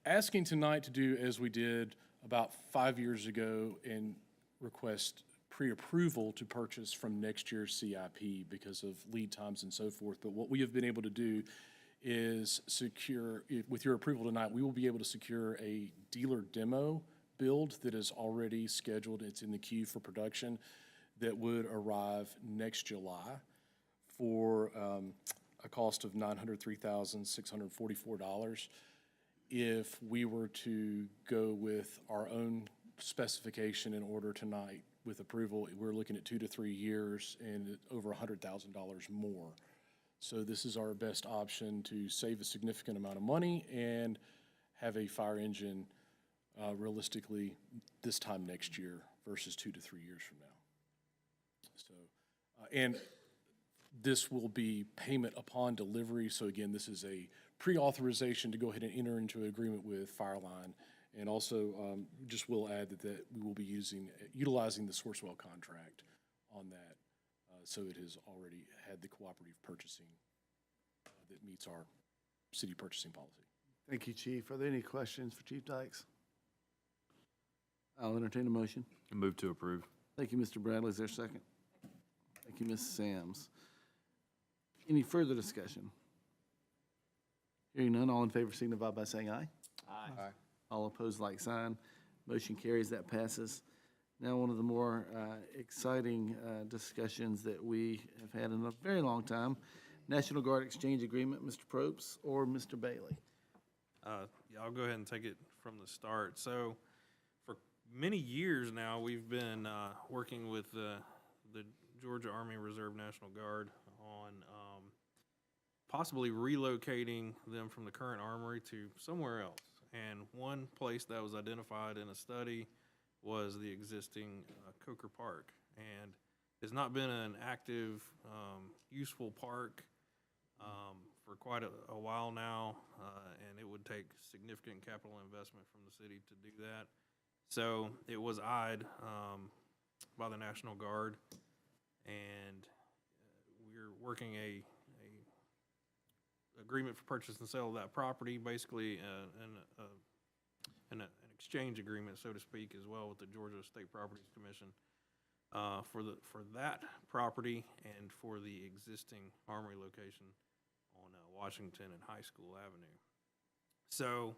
Speaker 16: Asking tonight to do as we did about 5 years ago and request pre-approval to purchase from next year's CIP because of lead times and so forth. But what we have been able to do is secure, with your approval tonight, we will be able to secure a dealer demo build that is already scheduled. It's in the queue for production that would arrive next July for a cost of $903,644. If we were to go with our own specification and order tonight with approval, we're looking at 2 to 3 years and over $100,000 more. So this is our best option to save a significant amount of money and have a fire engine realistically this time next year versus 2 to 3 years from now. So, and this will be payment upon delivery. So again, this is a pre-authorization to go ahead and enter into an agreement with Fireline. And also, just will add that we will be utilizing the Sourcewell contract on that. So it has already had the cooperative purchasing that meets our city purchasing policy.
Speaker 1: Thank you, Chief. Are there any questions for Chief Dykes? I'll entertain a motion.
Speaker 3: Move to approve.
Speaker 1: Thank you, Mr. Bradley. Is there a second? Thank you, Ms. Sams. Any further discussion? Hearing none, all in favor signify by saying aye.
Speaker 5: Aye.
Speaker 1: All opposed, like sign. Motion carries, that passes. Now, one of the more exciting discussions that we have had in a very long time, National Guard Exchange Agreement, Mr. Probst or Mr. Bailey?
Speaker 7: Yeah, I'll go ahead and take it from the start. So for many years now, we've been working with the Georgia Army Reserve National Guard on possibly relocating them from the current armory to somewhere else. And one place that was identified in a study was the existing Coker Park. And it's not been an active, useful park for quite a while now, and it would take significant capital investment from the city to do that. So it was eyed by the National Guard, and we're working a agreement for purchase and sale of that property, basically an exchange agreement, so to speak, as well with the Georgia State Properties Commission for that property and for the existing armory location on Washington and High School Avenue. So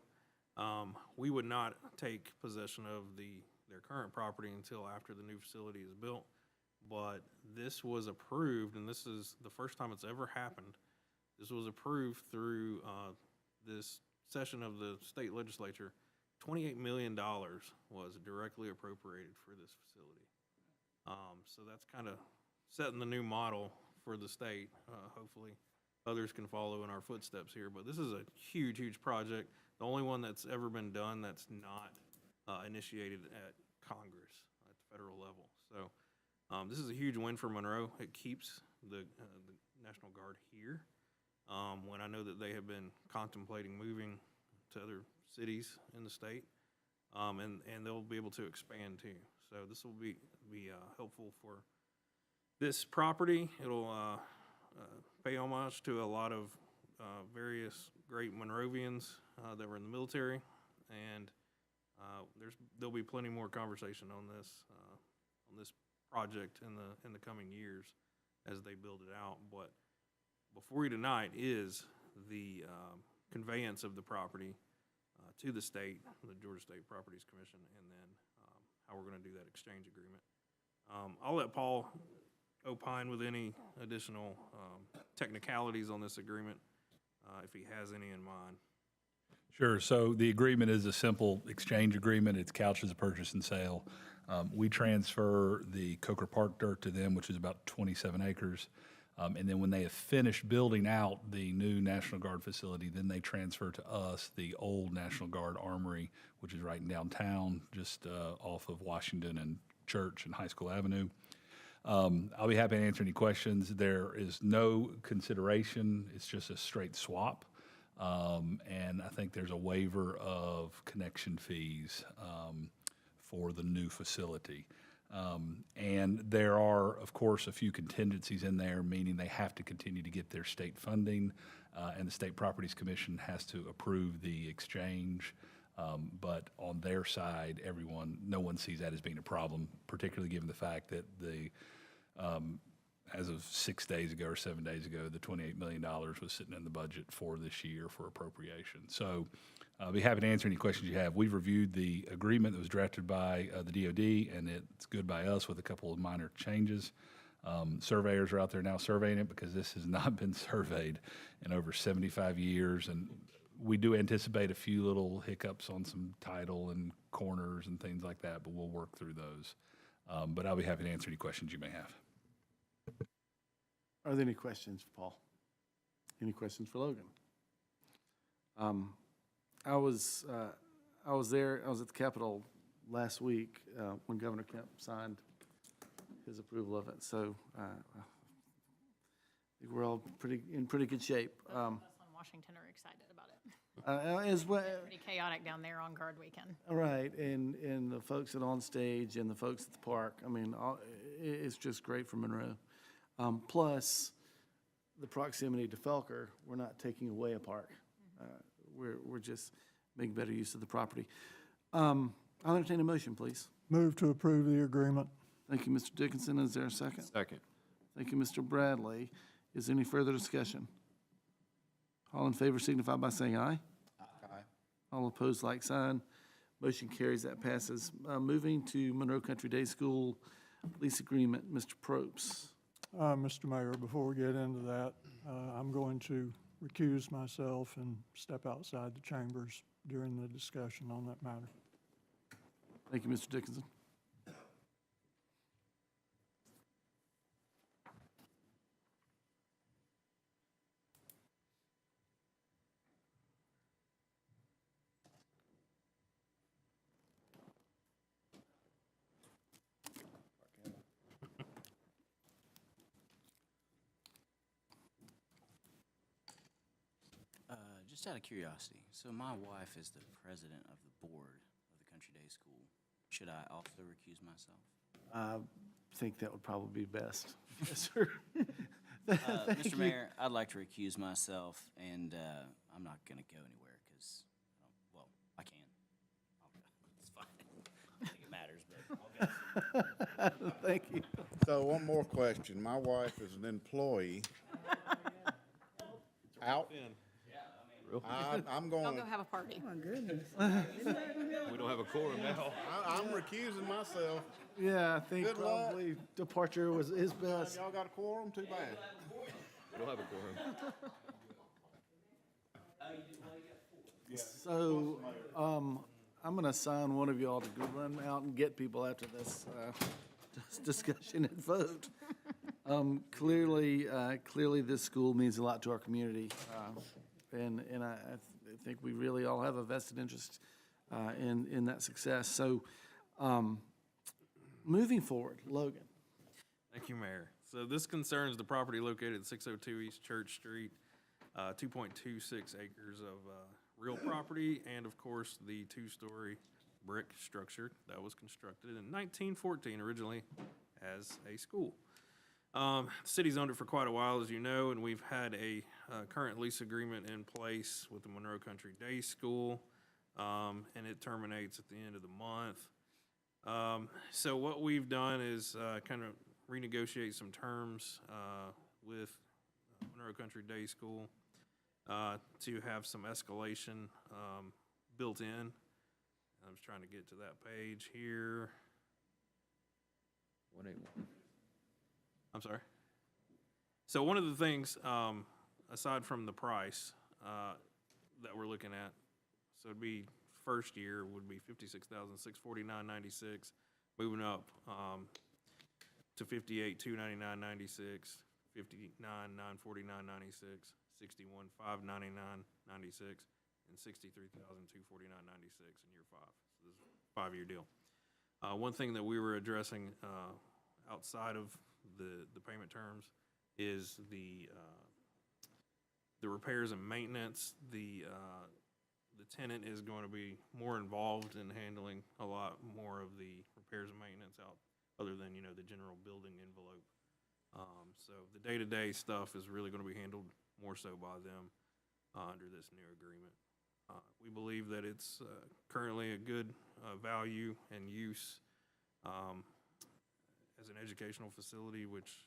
Speaker 7: we would not take possession of their current property until after the new facility is built. But this was approved, and this is the first time it's ever happened. This was approved through this session of the state legislature. $28 million was directly appropriated for this facility. So that's kind of setting the new model for the state. Hopefully others can follow in our footsteps here. But this is a huge, huge project. The only one that's ever been done that's not initiated at Congress at the federal level. So this is a huge win for Monroe. It keeps the National Guard here. When I know that they have been contemplating moving to other cities in the state, and they'll be able to expand too. So this will be helpful for this property. It'll pay homage to a lot of various great Monrovians that were in the military, and there'll be plenty more conversation on this project in the coming years as they build it out. But before you tonight is the conveyance of the property to the state, the Georgia State Properties Commission, and then how we're going to do that exchange agreement. I'll let Paul opine with any additional technicalities on this agreement, if he has any in mind.
Speaker 14: Sure. So the agreement is a simple exchange agreement. It's couched as a purchase and sale. We transfer the Coker Park dirt to them, which is about 27 acres. And then when they have finished building out the new National Guard facility, then they transfer to us the old National Guard Armory, which is right in downtown, just off of Washington and Church and High School Avenue. I'll be happy to answer any questions. There is no consideration. It's just a straight swap. And I think there's a waiver of connection fees for the new facility. And there are, of course, a few contingencies in there, meaning they have to continue to get their state funding, and the State Properties Commission has to approve the exchange. But on their side, no one sees that as being a problem, particularly given the fact that as of 6 days ago or 7 days ago, the $28 million was sitting in the budget for this year for appropriation. So I'll be happy to answer any questions you have. We've reviewed the agreement that was drafted by the DOD, and it's good by us with a couple of minor changes. Surveyors are out there now surveying it because this has not been surveyed in over 75 years, and we do anticipate a few little hiccups on some title and corners and things like that, but we'll work through those. But I'll be happy to answer any questions you may have.
Speaker 1: Are there any questions for Paul? Any questions for Logan? I was there. I was at the Capitol last week when Governor Kemp signed his approval of it. So I think we're all in pretty good shape.
Speaker 10: Us on Washington are excited about it.
Speaker 1: As well,
Speaker 10: Pretty chaotic down there on Guard Weekend.
Speaker 1: right, and the folks at On Stage and the folks at the park. I mean, it's just great for Monroe. Plus, the proximity to Felker, we're not taking away a park. We're just making better use of the property. I'll entertain a motion, please.
Speaker 2: Move to approve the agreement.
Speaker 1: Thank you, Mr. Dickinson. Is there a second?
Speaker 3: Second.
Speaker 1: Thank you, Mr. Bradley. Is there any further discussion? All in favor signify by saying aye.
Speaker 5: Aye.
Speaker 1: All opposed, like sign. Motion carries. That passes. Moving to Monroe Country Day School lease agreement, Mr. Probst.
Speaker 2: Mr. Mayor, before we get into that, I'm going to recuse myself and step outside the chambers during the discussion on that matter.
Speaker 1: Thank you, Mr. Dickinson.
Speaker 13: Just out of curiosity, so my wife is the president of the board of the Country Day School. Should I also recuse myself?
Speaker 1: I think that would probably be best. Yes, sir.
Speaker 13: Mr. Mayor, I'd like to recuse myself, and I'm not going to go anywhere because, well, I can. It's fine. I think it matters, but I'll go.
Speaker 1: Thank you.
Speaker 5: So one more question. My wife is an employee. Out? I'm going.
Speaker 10: I'll go have a party.
Speaker 3: We don't have a quorum now.
Speaker 5: I'm recusing myself.
Speaker 1: Yeah, I think
Speaker 5: Good luck.
Speaker 1: probably departure is best.
Speaker 5: Y'all got a quorum? Too bad.
Speaker 3: We don't have a quorum.
Speaker 1: So, I'm gonna assign one of y'all to go run out and get people after this discussion and vote. Clearly this school means a lot to our community. And I think we really all have a vested interest in that success. So, moving forward, Logan.
Speaker 7: Thank you, Mayor. So this concerns the property located at 602 East Church Street, 2.26 acres of real property, and of course, the two-story brick structure that was constructed in 1914 originally as a school. The city's owned it for quite a while, as you know, and we've had a current lease agreement in place with the Monroe Country Day School. and it terminates at the end of the month. So what we've done is kind of renegotiate some terms with Monroe Country Day School to have some escalation built in. I was trying to get to that page here.
Speaker 3: 181.
Speaker 7: I'm sorry. So one of the things, aside from the price that we're looking at, so it'd be first year would be $56,649.96, moving up to $58,299.96, $59,949.96, $61,599.96, and $63,249.96 in year 5. So this is a 5-year deal. One thing that we were addressing outside of the payment terms is the repairs and maintenance. The tenant is going to be more involved in handling a lot more of the repairs and maintenance other than, the general building envelope. So the day-to-day stuff is really going to be handled more so by them under this new agreement. We believe that it's currently a good value and use as an educational facility, which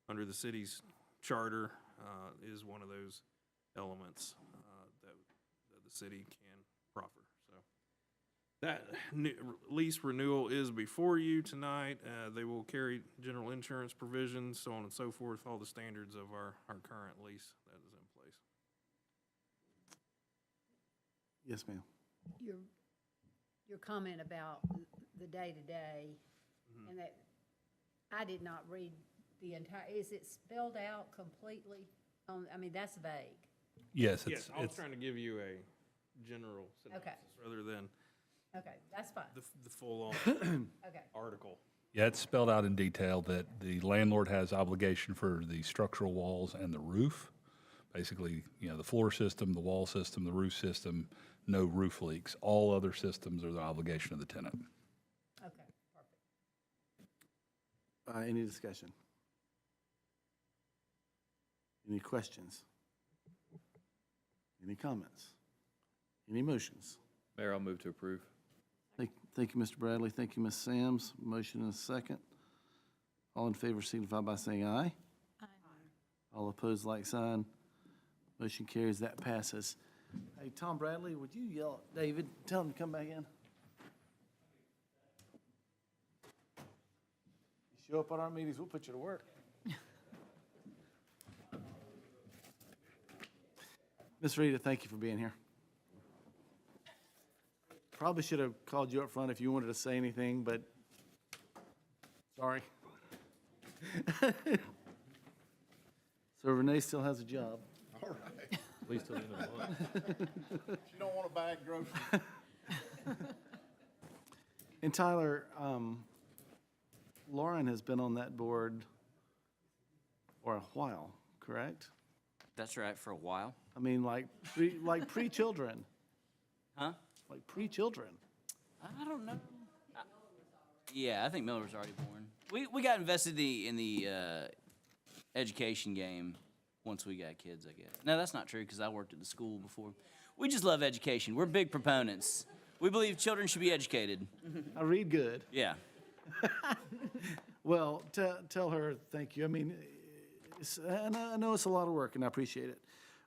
Speaker 7: under the city's charter is one of those elements that the city can proffer. So that lease renewal is before you tonight. They will carry general insurance provisions, so on and so forth, all the standards of our current lease that is in place.
Speaker 1: Yes, ma'am.
Speaker 10: Your comment about the day-to-day, and that I did not read the entire, is it spelled out completely? That's vague.
Speaker 14: Yes,
Speaker 7: Yes, I was trying to give you a general synopsis rather than
Speaker 10: Okay, that's fine.
Speaker 7: the full-on
Speaker 10: Okay.
Speaker 7: article.
Speaker 14: Yeah, it's spelled out in detail that the landlord has obligation for the structural walls and the roof. Basically, the floor system, the wall system, the roof system, no roof leaks. All other systems are the obligation of the tenant.
Speaker 10: Okay, perfect.
Speaker 1: Any discussion? Any questions? Any comments? Any motions?
Speaker 3: Mayor, I'll move to approve.
Speaker 1: Thank you, Mr. Bradley. Thank you, Ms. Sams. Motion and a second. All in favor signify by saying aye. Aye. All opposed, like sign. Motion carries. That passes. Hey, Tom Bradley, would you yell at David? Tell him to come back in. You show up at our meetings, we'll put you to work. Ms. Rita, thank you for being here. Probably should have called you up front if you wanted to say anything, but sorry. So Renee still has a job.
Speaker 5: All right.
Speaker 3: At least till the end of the month.
Speaker 5: You don't want to bag groceries.
Speaker 1: And Tyler, Lauren has been on that board for a while, correct?
Speaker 13: That's right, for a while.
Speaker 1: Like pre-children.
Speaker 13: Huh?
Speaker 1: Like pre-children.
Speaker 13: I don't know. Yeah, I think Miller was already born. We got invested in the education game once we got kids, I guess. No, that's not true because I worked at the school before. We just love education. We're big proponents. We believe children should be educated.
Speaker 1: I read good.
Speaker 13: Yeah.
Speaker 1: Well, tell her thank you. And I know it's a lot of work, and I appreciate it.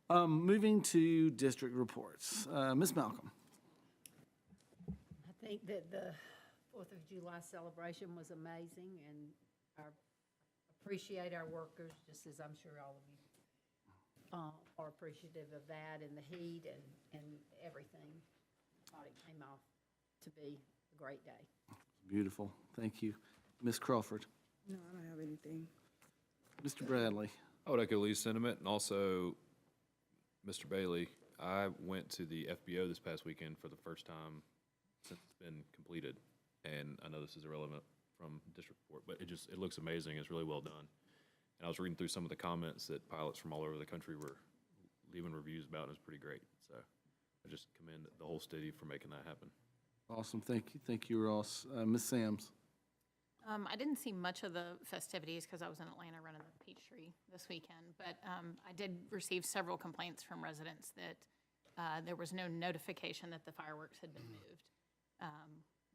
Speaker 1: Moving to district reports. Ms. Malcolm.
Speaker 10: I think that the 4th of July celebration was amazing, and I appreciate our workers, just as I'm sure all of you are appreciative of that, and the heat and everything. I thought it came off to be a great day.
Speaker 1: Beautiful. Thank you. Ms. Crawford.
Speaker 17: No, I don't have anything.
Speaker 1: Mr. Bradley.
Speaker 3: I would echo Lee's sentiment, and also Mr. Bailey. I went to the FBO this past weekend for the first time since it's been completed, and I know this is irrelevant from district report, but it looks amazing. It's really well done. And I was reading through some of the comments that pilots from all over the country were leaving reviews about, and it was pretty great. So I just commend the whole city for making that happen.
Speaker 1: Awesome. Thank you. Thank you, Ross. Ms. Sams.
Speaker 18: I didn't see much of the festivities because I was in Atlanta running the Peachtree this weekend, but I did receive several complaints from residents that there was no notification that the fireworks had been moved.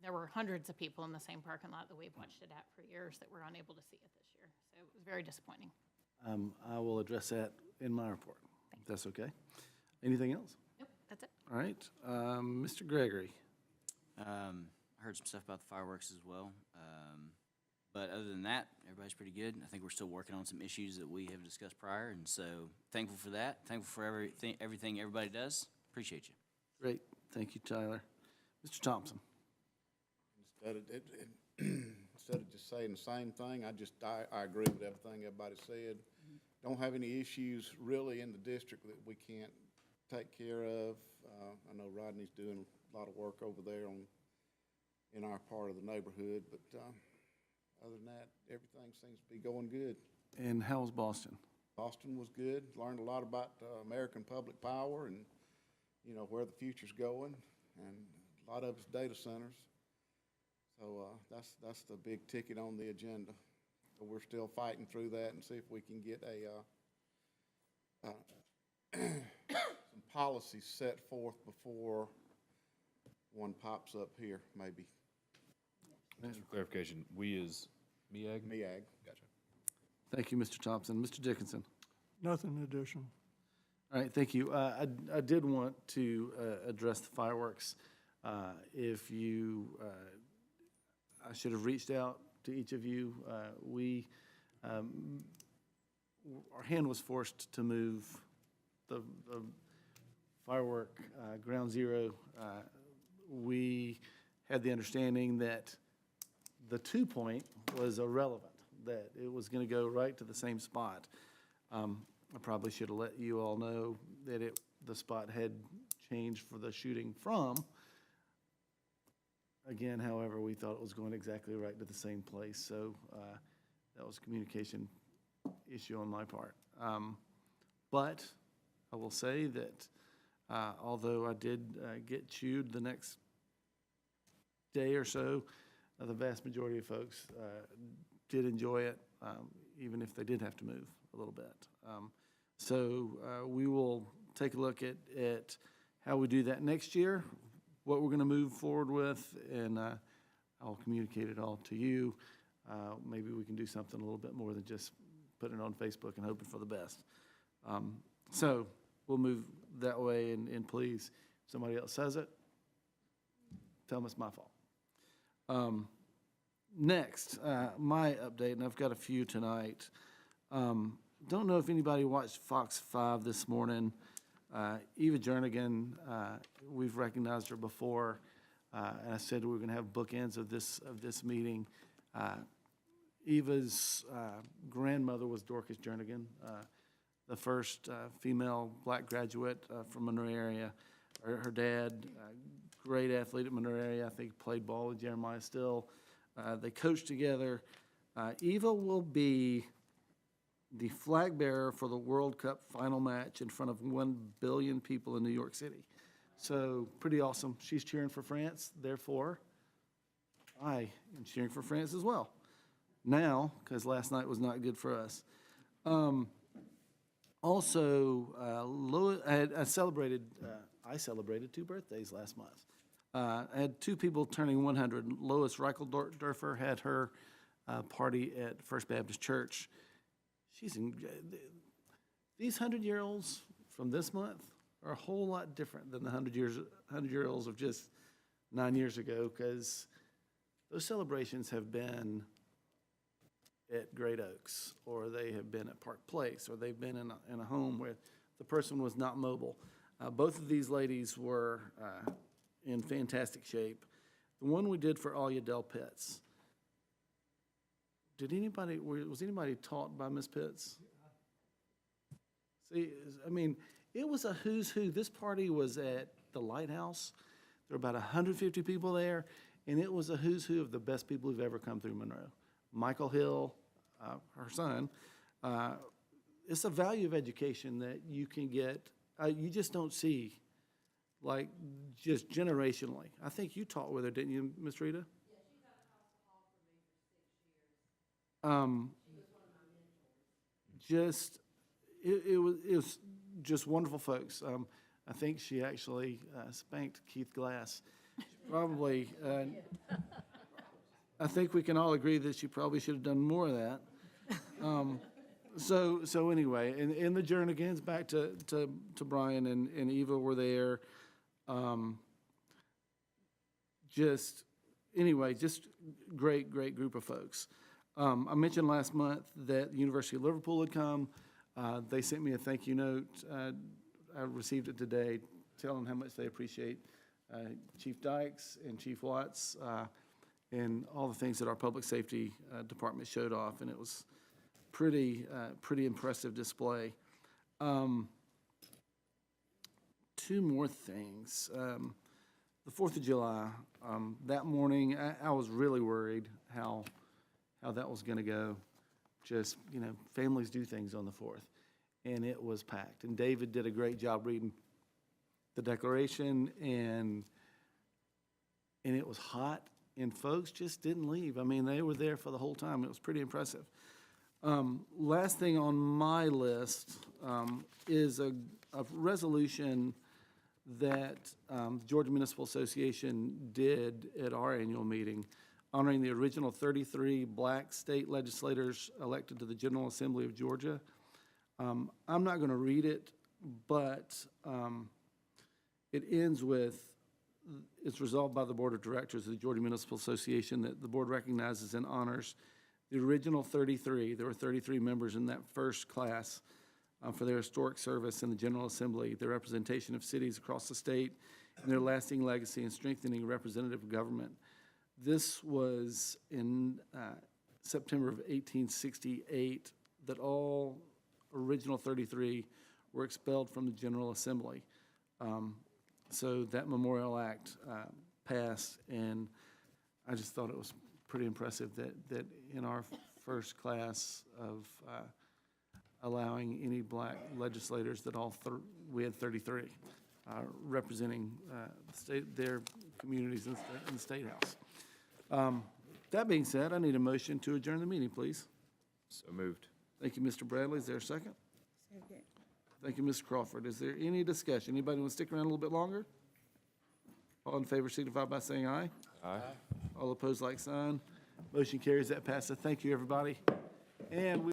Speaker 18: There were hundreds of people in the same parking lot that we've watched it at for years that were unable to see it this year. So it was very disappointing.
Speaker 1: I will address that in my report, if that's okay. Anything else?
Speaker 18: Nope, that's it.
Speaker 1: All right, Mr. Gregory.
Speaker 13: I heard some stuff about the fireworks as well. But other than that, everybody's pretty good. I think we're still working on some issues that we have discussed prior, and so thankful for that. Thankful for everything everybody does. Appreciate you.
Speaker 1: Great, thank you, Tyler. Mr. Thompson.
Speaker 5: Instead of just saying the same thing, I agree with everything everybody said. Don't have any issues really in the district that we can't take care of. I know Rodney's doing a lot of work over there in our part of the neighborhood, but other than that, everything seems to be going good.
Speaker 1: And how's Boston?
Speaker 5: Boston was good. Learned a lot about American public power and, you know, where the future's going, and a lot of it's data centers. So that's the big ticket on the agenda. So we're still fighting through that and see if we can get some policies set forth before one pops up here, maybe.
Speaker 3: Just for clarification, we is MEAG?
Speaker 5: MEAG.
Speaker 3: Gotcha.
Speaker 1: Thank you, Mr. Thompson. Mr. Dickinson.
Speaker 2: Nothing additional.
Speaker 1: All right, thank you. I did want to address the fireworks. If you, I should have reached out to each of you. Our hand was forced to move the firework ground zero. We had the understanding that the 2-point was irrelevant, that it was going to go right to the same spot. I probably should have let you all know that the spot had changed for the shooting from. Again, however, we thought it was going exactly right to the same place, so that was a communication issue on my part. But I will say that although I did get chewed the next day or so, the vast majority of folks did enjoy it, even if they did have to move a little bit. So we will take a look at how we do that next year, what we're going to move forward with, and I'll communicate it all to you. Maybe we can do something a little bit more than just putting it on Facebook and hoping for the best. So we'll move that way, and please, if somebody else says it, tell them it's my fault. Next, my update, and I've got a few tonight. Don't know if anybody watched Fox 5 this morning. Eva Jernigan, we've recognized her before, and I said we were going to have bookends of this meeting. Eva's grandmother was Dorcas Jernigan, the first female black graduate from Monroe area. Her dad, great athlete at Monroe area, I think played ball with Jeremiah Still. They coached together. Eva will be the flag bearer for the World Cup final match in front of 1 billion people in New York City. So pretty awesome. She's cheering for France, therefore I am cheering for France as well. Now, because last night was not good for us. Also, I celebrated 2 birthdays last month. I had 2 people turning 100. Lois Reichelderfer had her party at First Baptist Church. These 100-year-olds from this month are a whole lot different than the 100-year-olds of just 9 years ago, because those celebrations have been at Great Oaks, or they have been at Park Place, or they've been in a home where the person was not mobile. Both of these ladies were in fantastic shape. The one we did for Alia Del Pitts. Was anybody taught by Miss Pitts? See, I mean, it was a who's who. This party was at the Lighthouse. There were about 150 people there, and it was a who's who of the best people who've ever come through Monroe. Michael Hill, her son. It's a value of education that you can get, you just don't see, like, just generationally. I think you taught with her, didn't you, Miss Rita? Yeah, she's at the House Hall for me for 6 years. She was one of my mentors. It was just wonderful folks. I think she actually spanked Keith Glass. Probably, I think we can all agree that she probably should have done more of that. So anyway, and the Jernigan's back to Brian and Eva were there. Just great group of folks. I mentioned last month that the University of Liverpool had come. They sent me a thank you note. I received it today, telling how much they appreciate Chief Dykes and Chief Watts and all the things that our public safety department showed off, and it was pretty impressive display. Two more things. The 4th of July, that morning, I was really worried how that was going to go. Just, families do things on the 4th. And it was packed. And David did a great job reading the declaration, and it was hot, and folks just didn't leave. I mean, they were there for the whole time. It was pretty impressive. Last thing on my list is a resolution that the Georgia Municipal Association did at our annual meeting, honoring the original 33 black state legislators elected to the General Assembly of Georgia. I'm not going to read it, but it ends with, it's resolved by the Board of Directors of the Georgia Municipal Association that the board recognizes and honors the original 33. There were 33 members in that first class for their historic service in the General Assembly, their representation of cities across the state, and their lasting legacy in strengthening representative government. This was in September of 1868 that all original 33 were expelled from the General Assembly. So that Memorial Act passed, and I just thought it was pretty impressive that in our first class of allowing any black legislators that we had 33 representing their communities in the State House. That being said, I need a motion to adjourn the meeting, please.
Speaker 3: So moved.
Speaker 1: Thank you, Mr. Bradley. Is there a second? Thank you, Ms. Crawford. Is there any discussion? Anybody want to stick around a little bit longer? All in favor signify by saying aye.
Speaker 3: Aye.
Speaker 1: All opposed, like sign. Motion carries. That passes. Thank you, everybody. And we